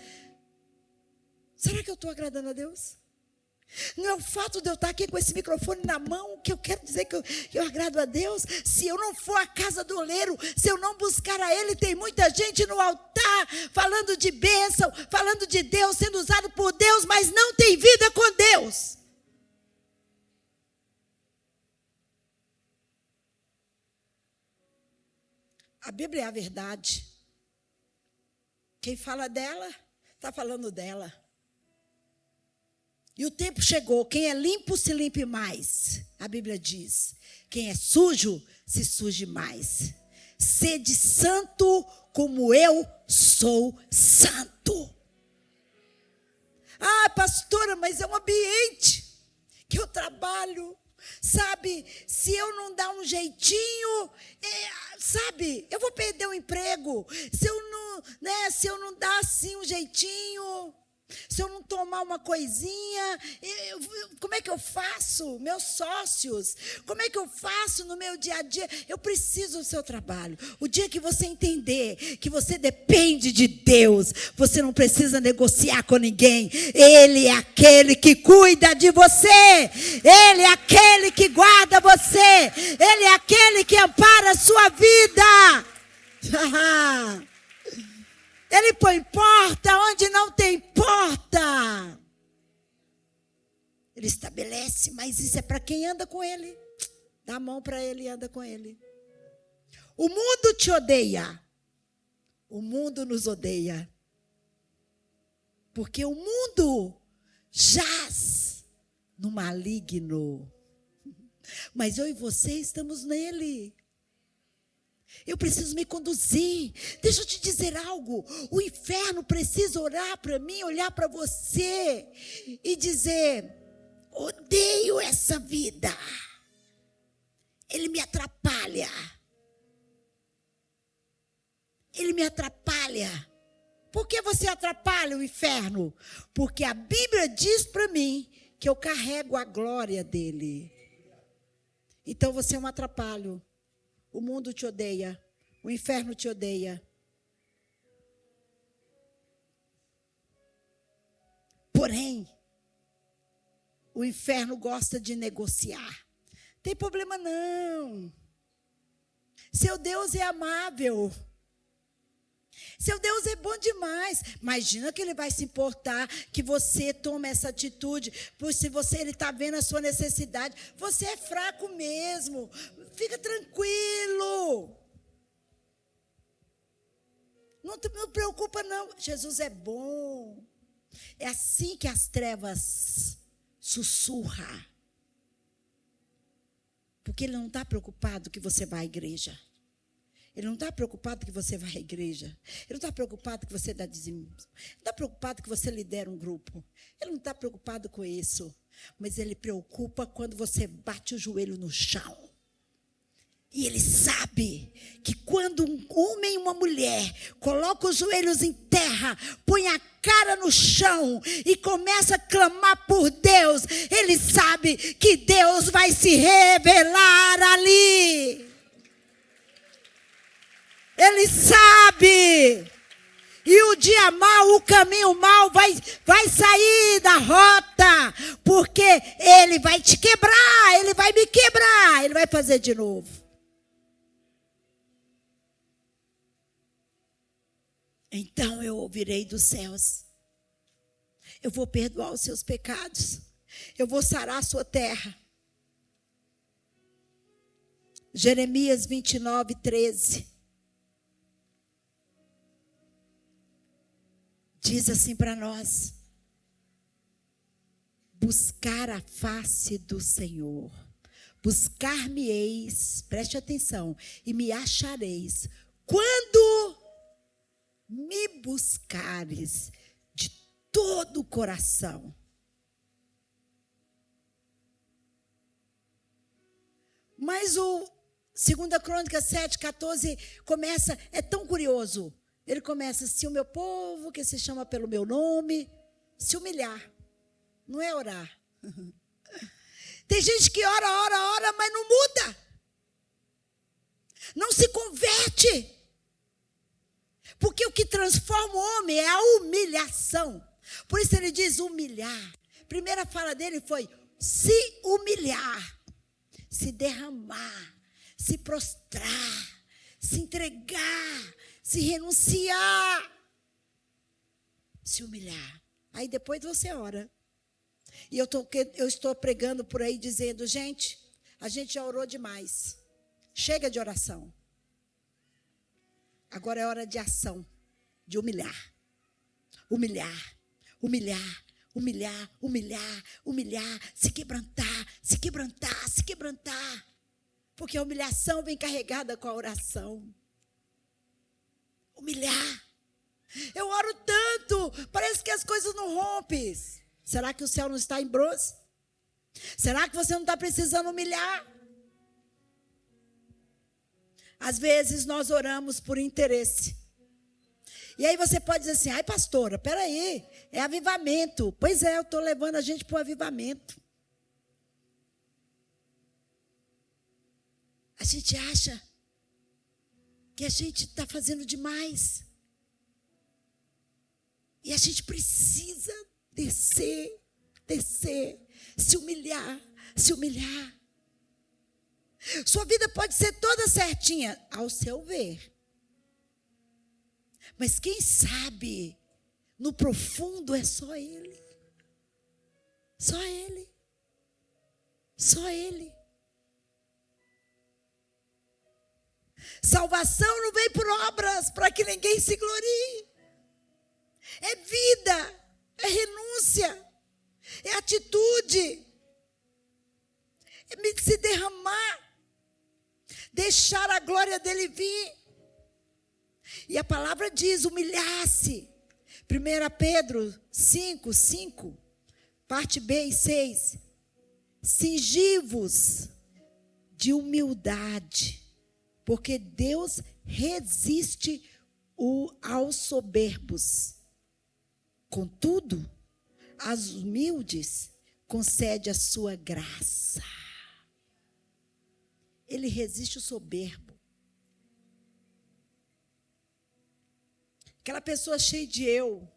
Será que eu estou agradando a Deus? Não é o fato de eu estar aqui com esse microfone na mão que eu quero dizer que eu agrado a Deus. Se eu não for à casa do oleiro, se eu não buscar a Ele, tem muita gente no altar falando de bênção, falando de Deus, sendo usado por Deus, mas não tem vida com Deus. A Bíblia é a verdade. Quem fala dela, está falando dela. E o tempo chegou, quem é limpo se limpe mais, a Bíblia diz. Quem é sujo, se suje mais. Sede santo como eu sou santo. Ah, pastora, mas é um ambiente que eu trabalho. Sabe, se eu não dar um jeitinho, eu vou perder o emprego. Se eu não dar assim um jeitinho... Se eu não tomar uma coisinha, como é que eu faço? Meus sócios, como é que eu faço no meu dia a dia? Eu preciso do seu trabalho. O dia que você entender que você depende de Deus, você não precisa negociar com ninguém. Ele é aquele que cuida de você. Ele é aquele que guarda você. Ele é aquele que ampara a sua vida. Ele põe porta onde não tem porta. Ele estabelece, mas isso é para quem anda com Ele. Dá a mão para Ele e anda com Ele. O mundo te odeia. O mundo nos odeia. Porque o mundo jaz no maligno. Mas eu e você estamos nele. Eu preciso me conduzir. Deixa eu te dizer algo. O inferno precisa orar para mim, olhar para você e dizer: odeio essa vida. Ele me atrapalha. Ele me atrapalha. Por que você atrapalha o inferno? Porque a Bíblia diz para mim que eu carrego a glória dele. Então você é um atrapalho. O mundo te odeia. O inferno te odeia. Porém, o inferno gosta de negociar. Tem problema não. Seu Deus é amável. Seu Deus é bom demais. Imagina que Ele vai se importar que você tome essa atitude. Pois se Ele está vendo a sua necessidade, você é fraco mesmo. Fica tranquilo. Não te preocupa não. Jesus é bom. É assim que as trevas sussurram. Porque Ele não está preocupado que você vá à igreja. Ele não está preocupado que você vá à igreja. Ele não está preocupado que você dá dízimo. Ele não está preocupado que você lidera um grupo. Ele não está preocupado com isso. Mas Ele preocupa quando você bate o joelho no chão. E Ele sabe que quando um homem e uma mulher colocam os joelhos em terra, põe a cara no chão e começa a clamar por Deus, Ele sabe que Deus vai se revelar ali. Ele sabe. E o dia mau, o caminho mau vai sair da rota, porque ele vai te quebrar, ele vai me quebrar, ele vai fazer de novo. Então eu ouvirei dos céus, eu vou perdoar os seus pecados, eu vou sarar a sua terra. Jeremias 29, 13. Diz assim para nós: buscar a face do Senhor, buscar-me-eis, preste atenção, e me achareis, quando me buscares de todo o coração. Mas o 2 Crônicas 7, 14 começa, é tão curioso. Ele começa: se o meu povo, que se chama pelo meu nome, se humilhar. Não é orar. Tem gente que ora, mas não muda. Não se converte. Porque o que transforma o homem é a humilhação. Por isso ele diz humilhar. A primeira fala dele foi se humilhar, se derramar, se prostrar, se entregar, se renunciar, se humilhar. Aí depois você ora. E eu estou pregando por aí dizendo: gente, a gente já orou demais. Chega de oração. Agora é hora de ação, de humilhar. Humilhar, humilhar, humilhar, humilhar, humilhar, se quebrantar, se quebrantar, se quebrantar. Porque a humilhação vem carregada com a oração. Humilhar. Eu oro tanto, parece que as coisas não rompem. Será que o céu não está em bronze? Será que você não está precisando humilhar? Às vezes nós oramos por interesse. E aí você pode dizer assim: ai, pastora, peraí, é avivamento. Pois é, eu estou levando a gente para o avivamento. A gente acha que a gente está fazendo demais. E a gente precisa descer, se humilhar, se humilhar. Sua vida pode ser toda certinha, ao seu ver. Mas quem sabe, no profundo é só Ele. Só Ele. Só Ele. Salvação não vem por obras, para que ninguém se glorie. É vida, é renúncia, é atitude, é se derramar, deixar a glória dele vir. E a palavra diz: humilhar-se. 1 Pedro 5, 5, parte B e 6. Cingi-vos de humildade, porque Deus resiste aos soberbos. Contudo, aos humildes concede a sua graça. Ele resiste o soberbo. Aquela pessoa cheia de eu.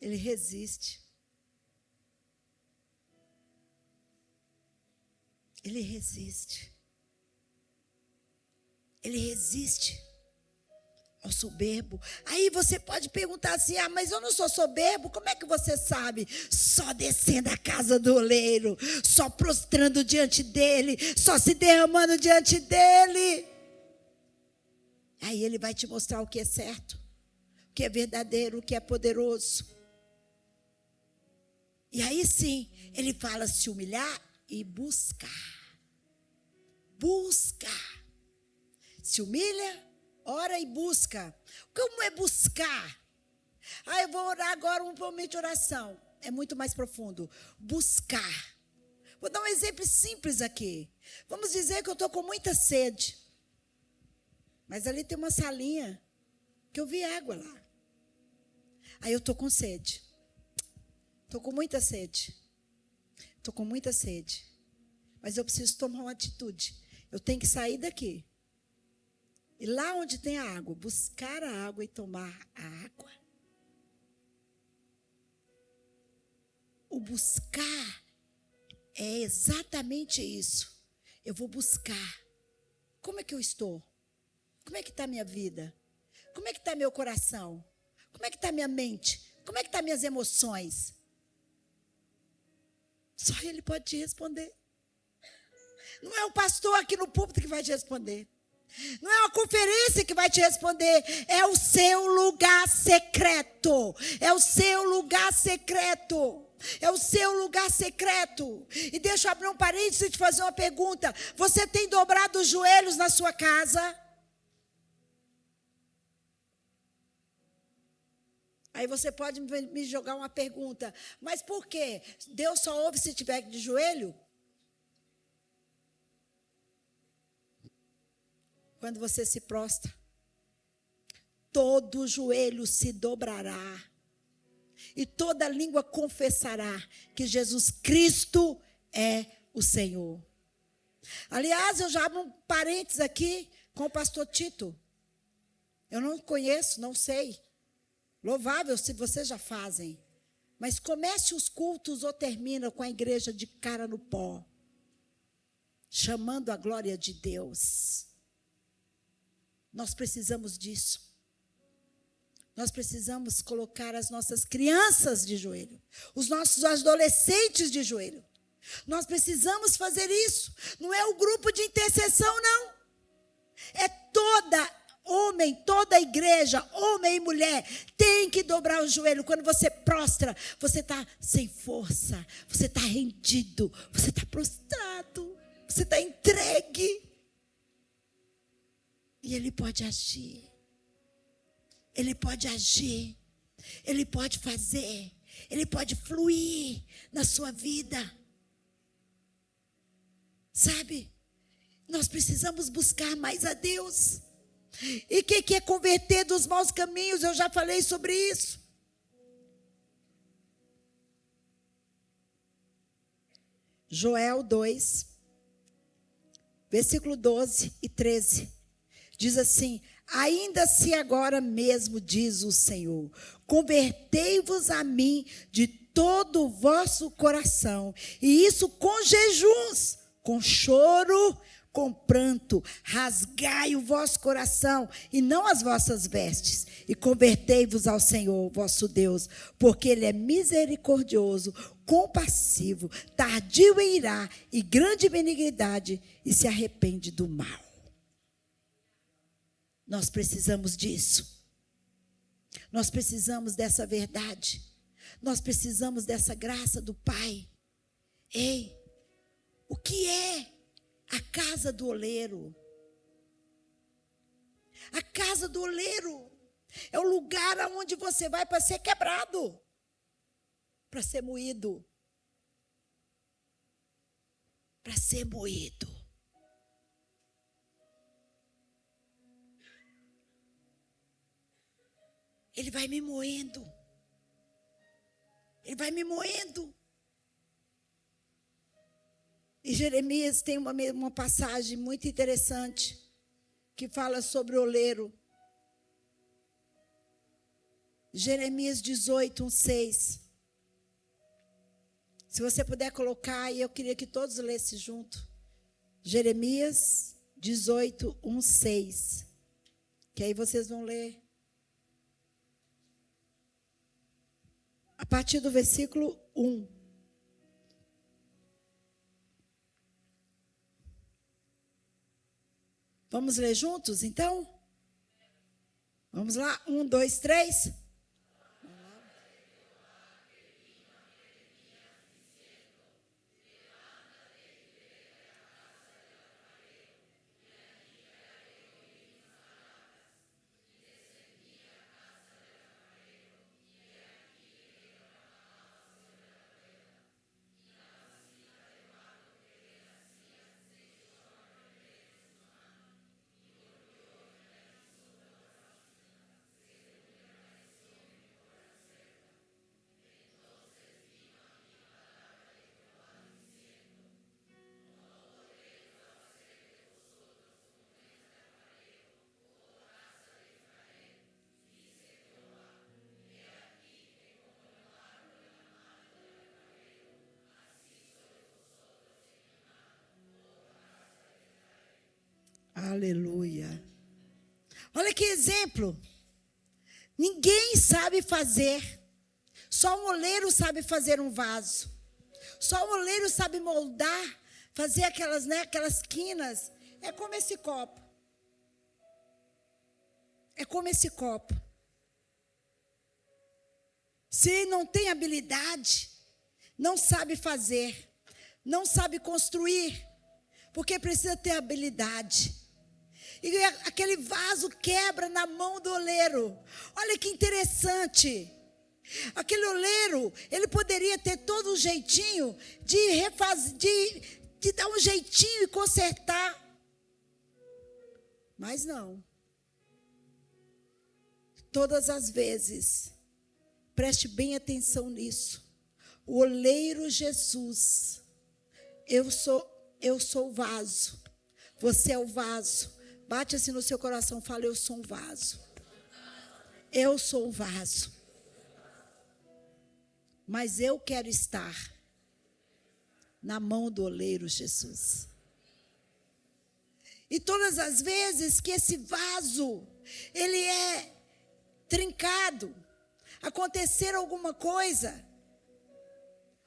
Ele resiste. Ele resiste. Ele resiste ao soberbo. Aí você pode perguntar assim: ah, mas eu não sou soberbo, como é que você sabe? Só descendo a casa do oleiro, só prostrando diante dele, só se derramando diante dele. Aí ele vai te mostrar o que é certo, o que é verdadeiro, o que é poderoso. E aí sim, ele fala se humilhar e buscar. Buscar. Se humilha, ora e busca. Como é buscar? Ah, eu vou orar agora um momento de oração. É muito mais profundo. Buscar. Vou dar um exemplo simples aqui. Vamos dizer que eu estou com muita sede. Mas ali tem uma salinha que eu vi água lá. Aí eu estou com sede. Estou com muita sede. Estou com muita sede. Mas eu preciso tomar uma atitude. Eu tenho que sair daqui. E lá onde tem a água, buscar a água e tomar a água. O buscar é exatamente isso. Eu vou buscar. Como é que eu estou? Como é que está a minha vida? Como é que está meu coração? Como é que está minha mente? Como é que estão minhas emoções? Só Ele pode te responder. Não é o pastor aqui no púlpito que vai te responder. Não é uma conferência que vai te responder. É o seu lugar secreto. É o seu lugar secreto. É o seu lugar secreto. E deixa eu abrir um parênteses e te fazer uma pergunta. Você tem dobrado os joelhos na sua casa? Aí você pode me jogar uma pergunta. Mas por quê? Deus só ouve se estiver de joelho? Quando você se prostra, todo joelho se dobrará. E toda língua confessará que Jesus Cristo é o Senhor. Aliás, eu já abro um parênteses aqui com o pastor Tito. Eu não conheço, não sei. Louvável se vocês já fazem. Mas comece os cultos ou termina com a igreja de cara no pó. Chamando a glória de Deus. Nós precisamos disso. Nós precisamos colocar as nossas crianças de joelho. Os nossos adolescentes de joelho. Nós precisamos fazer isso. Não é o grupo de intercessão, não. É toda a igreja, homem e mulher, tem que dobrar o joelho. Quando você prostra, você está sem força. Você está rendido. Você está prostrado. Você está entregue. E Ele pode agir. Ele pode agir. Ele pode fazer. Ele pode fluir na sua vida. Sabe? Nós precisamos buscar mais a Deus. E quem quer converter dos maus caminhos, eu já falei sobre isso. Joel 2, versículo 12 e 13. Diz assim: ainda se agora mesmo, diz o Senhor, convertei-vos a mim de todo o vosso coração, e isso com jejuns, com choro, com pranto, rasgai o vosso coração e não as vossas vestes, e convertei-vos ao Senhor, vosso Deus, porque Ele é misericordioso, compassivo, tardio em irar e grande benignidade, e se arrepende do mal. Nós precisamos disso. Nós precisamos dessa verdade. Nós precisamos dessa graça do Pai. Ei, o que é a casa do oleiro? A casa do oleiro é o lugar aonde você vai para ser quebrado, para ser moído. Para ser moído. Ele vai me moendo. Ele vai me moendo. E Jeremias tem uma passagem muito interessante que fala sobre o oleiro. Jeremias 18, 6. Se você puder colocar, e eu queria que todos lessem junto. Jeremias 18, 6. Que aí vocês vão ler. A partir do versículo 1. Vamos ler juntos, então? Vamos lá? 1, 2, 3. Aleluia. Olha que exemplo. Ninguém sabe fazer. Só um oleiro sabe fazer um vaso. Só um oleiro sabe moldar, fazer aquelas quinas. É como esse copo. É como esse copo. Se não tem habilidade, não sabe fazer, não sabe construir, porque precisa ter habilidade. E aquele vaso quebra na mão do oleiro. Olha que interessante. Aquele oleiro, ele poderia ter todo um jeitinho de refazer, de dar um jeitinho e consertar. Mas não. Todas as vezes, preste bem atenção nisso. O oleiro Jesus, eu sou o vaso, você é o vaso. Bate assim no seu coração, fala: eu sou um vaso. Eu sou um vaso. Mas eu quero estar na mão do oleiro Jesus. E todas as vezes que esse vaso, ele é trincado, acontecer alguma coisa,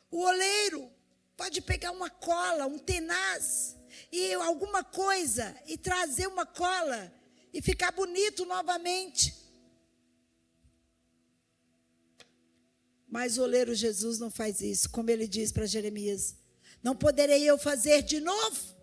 o oleiro pode pegar uma cola, um tenaz, e alguma coisa, e trazer uma cola, e ficar bonito novamente. Mas o oleiro Jesus não faz isso, como ele diz para Jeremias: não poderei eu fazer de novo?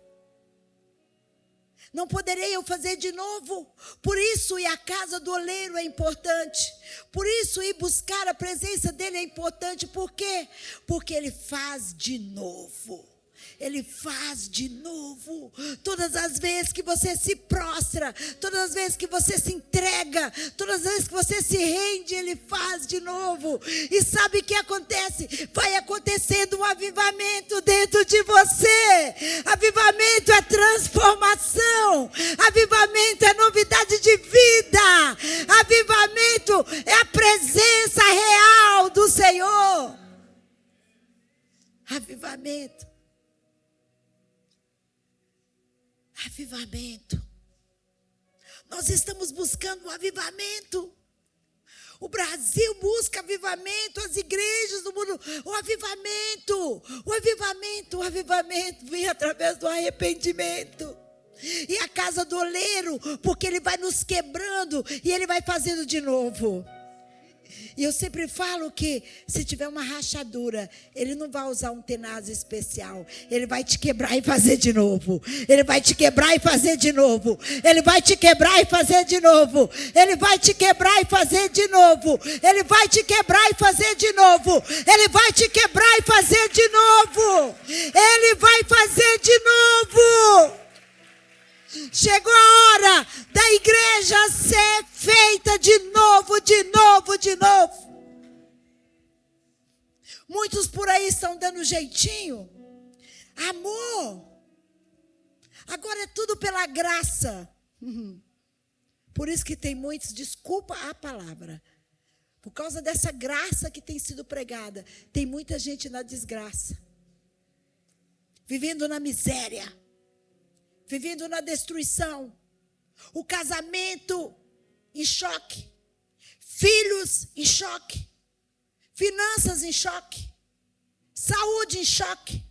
Não poderei eu fazer de novo? Por isso ir à casa do oleiro é importante. Por isso ir buscar a presença dele é importante. Por quê? Porque ele faz de novo. Ele faz de novo. Todas as vezes que você se prostra, todas as vezes que você se entrega, todas as vezes que você se rende, ele faz de novo. E sabe o que acontece? Vai acontecendo um avivamento dentro de você. Avivamento é transformação. Avivamento é novidade de vida. Avivamento é a presença real do Senhor. Avivamento. Avivamento. Nós estamos buscando um avivamento. O Brasil busca avivamento, as igrejas do mundo, o avivamento vem através do arrependimento. E a casa do oleiro, porque ele vai nos quebrando e ele vai fazendo de novo. E eu sempre falo que se tiver uma rachadura, ele não vai usar um tenaz especial. Ele vai te quebrar e fazer de novo. Ele vai te quebrar e fazer de novo. Ele vai te quebrar e fazer de novo. Ele vai te quebrar e fazer de novo. Ele vai te quebrar e fazer de novo. Ele vai te quebrar e fazer de novo. Ele vai fazer de novo. Chegou a hora da igreja ser feita de novo, de novo, de novo. Muitos por aí estão dando jeitinho. Amor. Agora é tudo pela graça. Por isso que tem muitos, desculpa a palavra, por causa dessa graça que tem sido pregada, tem muita gente na desgraça, vivendo na miséria, vivendo na destruição, o casamento em choque, filhos em choque, finanças em choque, saúde em choque,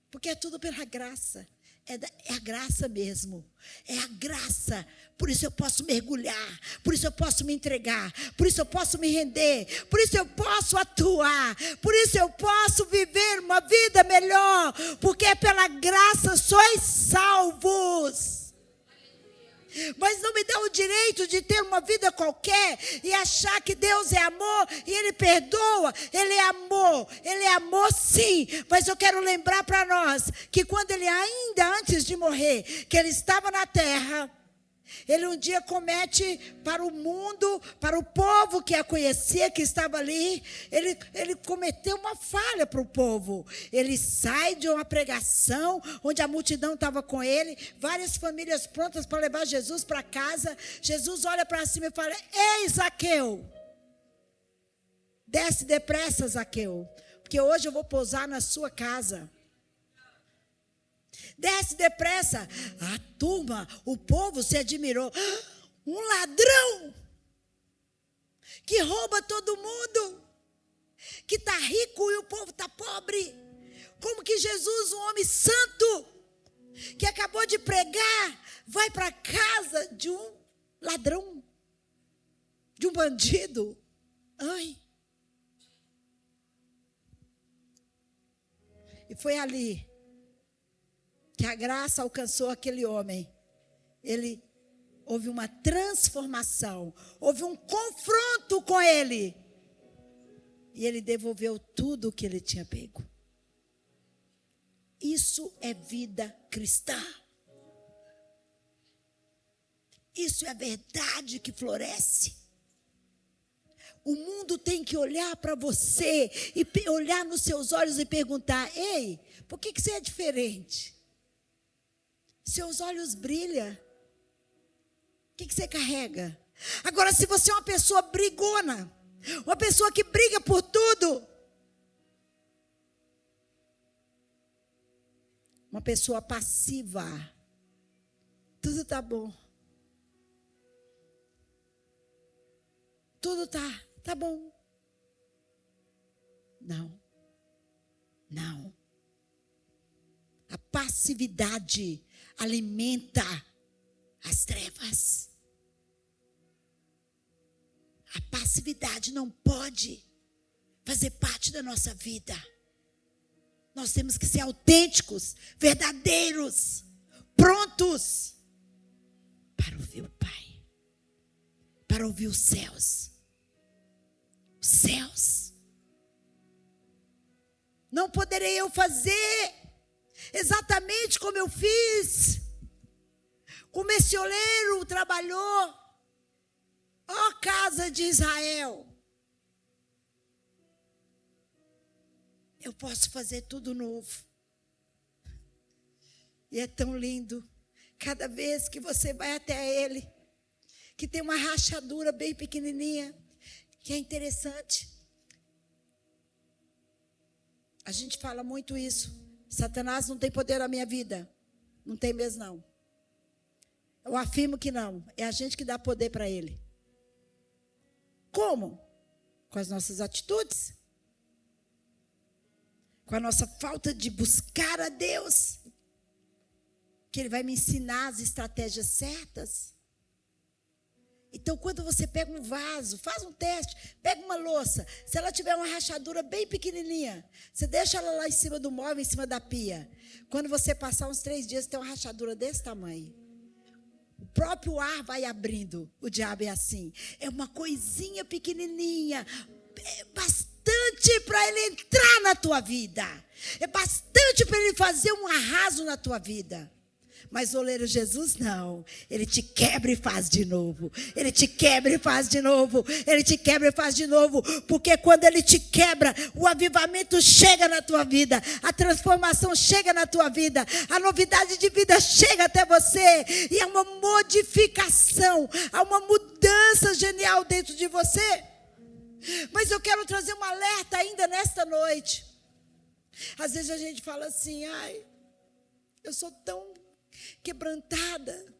porque é tudo pela graça, é a graça mesmo, é a graça. Por isso eu posso mergulhar, por isso eu posso me entregar, por isso eu posso me render, por isso eu posso atuar, por isso eu posso viver uma vida melhor, porque é pela graça sois salvos. Mas não me dá o direito de ter uma vida qualquer e achar que Deus é amor e Ele perdoa. Ele é amor sim. Mas eu quero lembrar para nós que quando Ele ainda antes de morrer, que Ele estava na terra, Ele um dia comete para o mundo, para o povo que a conhecia, que estava ali, ele cometeu uma falha para o povo. Ele sai de uma pregação, onde a multidão estava com ele, várias famílias prontas para levar Jesus para casa. Jesus olha para cima e fala: ei, Zaqueu, desce depressa, Zaqueu, porque hoje eu vou pousar na sua casa. Desce depressa. A turma, o povo se admirou. Um ladrão que rouba todo mundo, que está rico e o povo está pobre. Como que Jesus, um homem santo, que acabou de pregar, vai para a casa de um ladrão, de um bandido? Ai. E foi ali que a graça alcançou aquele homem. Houve uma transformação, houve um confronto com ele. E ele devolveu tudo o que ele tinha pego. Isso é vida cristã. Isso é a verdade que floresce. O mundo tem que olhar para você e olhar nos seus olhos e perguntar: ei, por que você é diferente? Seus olhos brilham. O que você carrega? Agora, se você é uma pessoa brigona, uma pessoa que briga por tudo, uma pessoa passiva, tudo tá bom. Tudo tá bom. Não. A passividade alimenta as trevas. A passividade não pode fazer parte da nossa vida. Nós temos que ser autênticos, verdadeiros, prontos para ouvir o Pai, para ouvir os céus. Os céus. Não poderei eu fazer exatamente como eu fiz, como esse oleiro trabalhou. Ó casa de Israel, eu posso fazer tudo novo. E é tão lindo, cada vez que você vai até ele, que tem uma rachadura bem pequenininha, que é interessante. A gente fala muito isso. Satanás não tem poder na minha vida. Não tem mesmo, não. Eu afirmo que não. É a gente que dá poder para ele. Como? Com as nossas atitudes. Com a nossa falta de buscar a Deus. Que ele vai me ensinar as estratégias certas. Então, quando você pega um vaso, faz um teste, pega uma louça, se ela tiver uma rachadura bem pequenininha, você deixa ela lá em cima do móvel, em cima da pia. Quando você passar uns 3 dias, tem uma rachadura desse tamanho. O próprio ar vai abrindo. O diabo é assim. É uma coisinha pequenininha, é bastante para ele entrar na tua vida. É bastante para ele fazer um arraso na tua vida. Mas o oleiro Jesus não, ele te quebra e faz de novo, ele te quebra e faz de novo, ele te quebra e faz de novo, porque quando ele te quebra, o avivamento chega na tua vida, a transformação chega na tua vida, a novidade de vida chega até você, e há uma modificação, há uma mudança genial dentro de você. Mas eu quero trazer um alerta ainda nesta noite. Às vezes a gente fala assim: ai, eu sou tão quebrantada.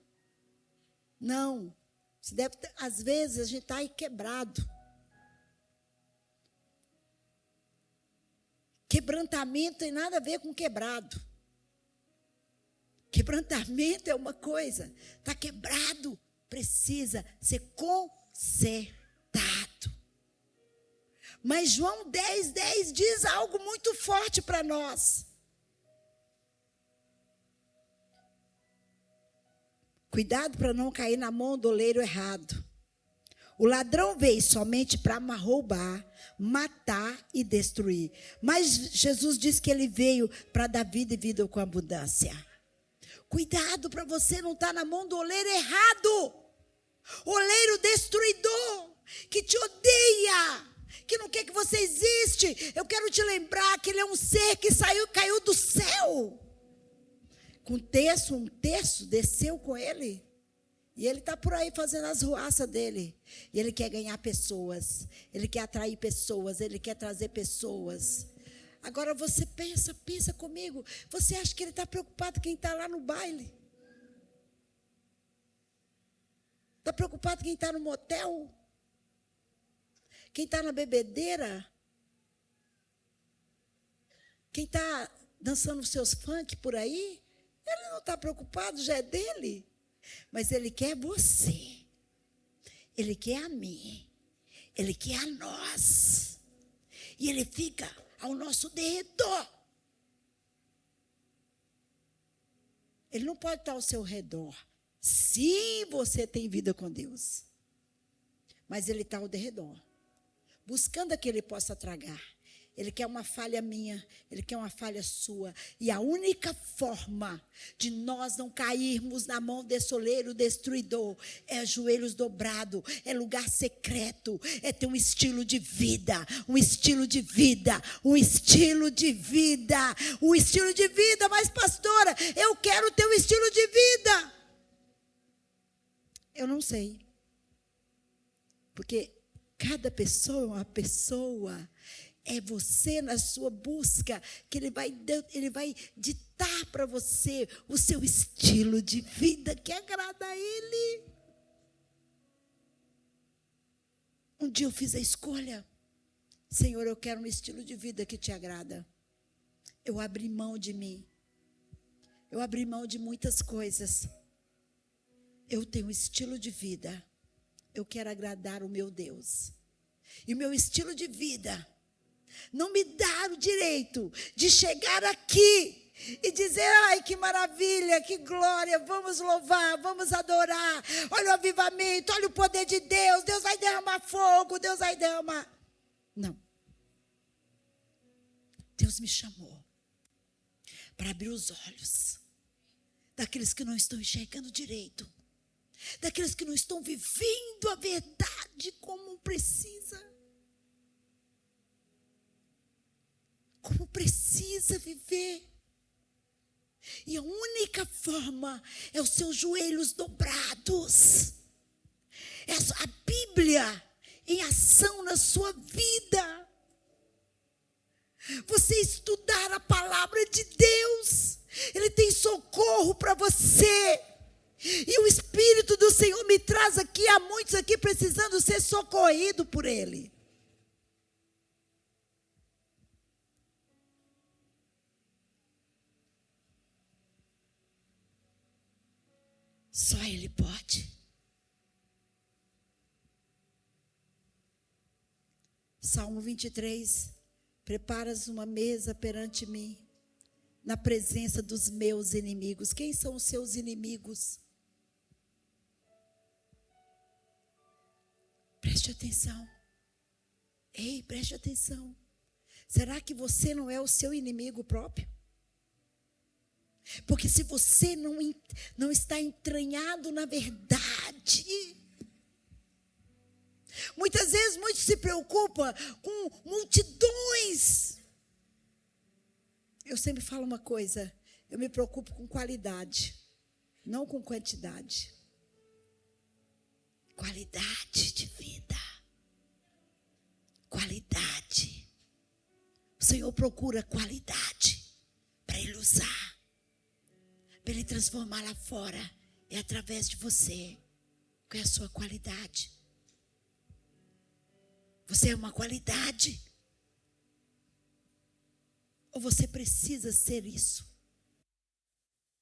Não, você deve ter, às vezes a gente está aí quebrado. Quebrantamento tem nada a ver com quebrado. Quebrantamento é uma coisa, está quebrado, precisa ser consertado. Mas João 10:10 diz algo muito forte para nós. Cuidado para não cair na mão do oleiro errado. O ladrão veio somente para roubar, matar e destruir. Mas Jesus disse que ele veio para dar vida e vida com abundância. Cuidado para você não estar na mão do oleiro errado. Oleiro destruidor, que te odeia, que não quer que você existe. Eu quero te lembrar que ele é um ser que caiu do céu. Com um terço desceu com ele. E ele está por aí fazendo as ruaças dele. E ele quer ganhar pessoas. Ele quer atrair pessoas. Ele quer trazer pessoas. Agora você pensa comigo. Você acha que ele está preocupado quem está lá no baile? Está preocupado quem está no motel? Quem está na bebedeira? Quem está dançando os seus funk por aí? Ele não está preocupado, já é dele. Mas ele quer você. Ele quer a mim. Ele quer a nós. E ele fica ao nosso derredor. Ele não pode estar ao seu redor, se você tem vida com Deus. Mas ele está ao derredor, buscando a que ele possa tragar. Ele quer uma falha minha, ele quer uma falha sua. E a única forma de nós não cairmos na mão desse oleiro destruidor é joelhos dobrados, é lugar secreto, é ter um estilo de vida, um estilo de vida, um estilo de vida, um estilo de vida. Mas pastora, eu quero ter um estilo de vida. Eu não sei. Porque cada pessoa é uma pessoa. É você na sua busca que ele vai ditar para você o seu estilo de vida que agrada a ele. Um dia eu fiz a escolha. Senhor, eu quero um estilo de vida que te agrada. Eu abri mão de mim. Eu abri mão de muitas coisas. Eu tenho um estilo de vida. Eu quero agradar o meu Deus. E o meu estilo de vida não me dá o direito de chegar aqui e dizer, ai, que maravilha, que glória, vamos louvar, vamos adorar, olha o avivamento, olha o poder de Deus, Deus vai derramar fogo, Deus vai derramar. Não. Deus me chamou para abrir os olhos daqueles que não estão enxergando direito, daqueles que não estão vivendo a verdade como precisa. Como precisa viver. E a única forma é os seus joelhos dobrados. É a Bíblia em ação na sua vida. Você estudar a palavra de Deus. Ele tem socorro para você. E o Espírito do Senhor me traz aqui, há muitos aqui precisando ser socorrido por Ele. Só Ele pode. Salmo 23. Preparas uma mesa perante mim, na presença dos meus inimigos. Quem são os seus inimigos? Preste atenção. Ei, preste atenção. Será que você não é o seu inimigo próprio? Porque se você não está entranhado na verdade, muitas vezes muitos se preocupam com multidões. Eu sempre falo uma coisa, eu me preocupo com qualidade, não com quantidade. Qualidade de vida. Qualidade. O Senhor procura qualidade para Ele usar. Para Ele transformar lá fora. É através de você. Qual é a sua qualidade? Você é uma qualidade? Ou você precisa ser isso?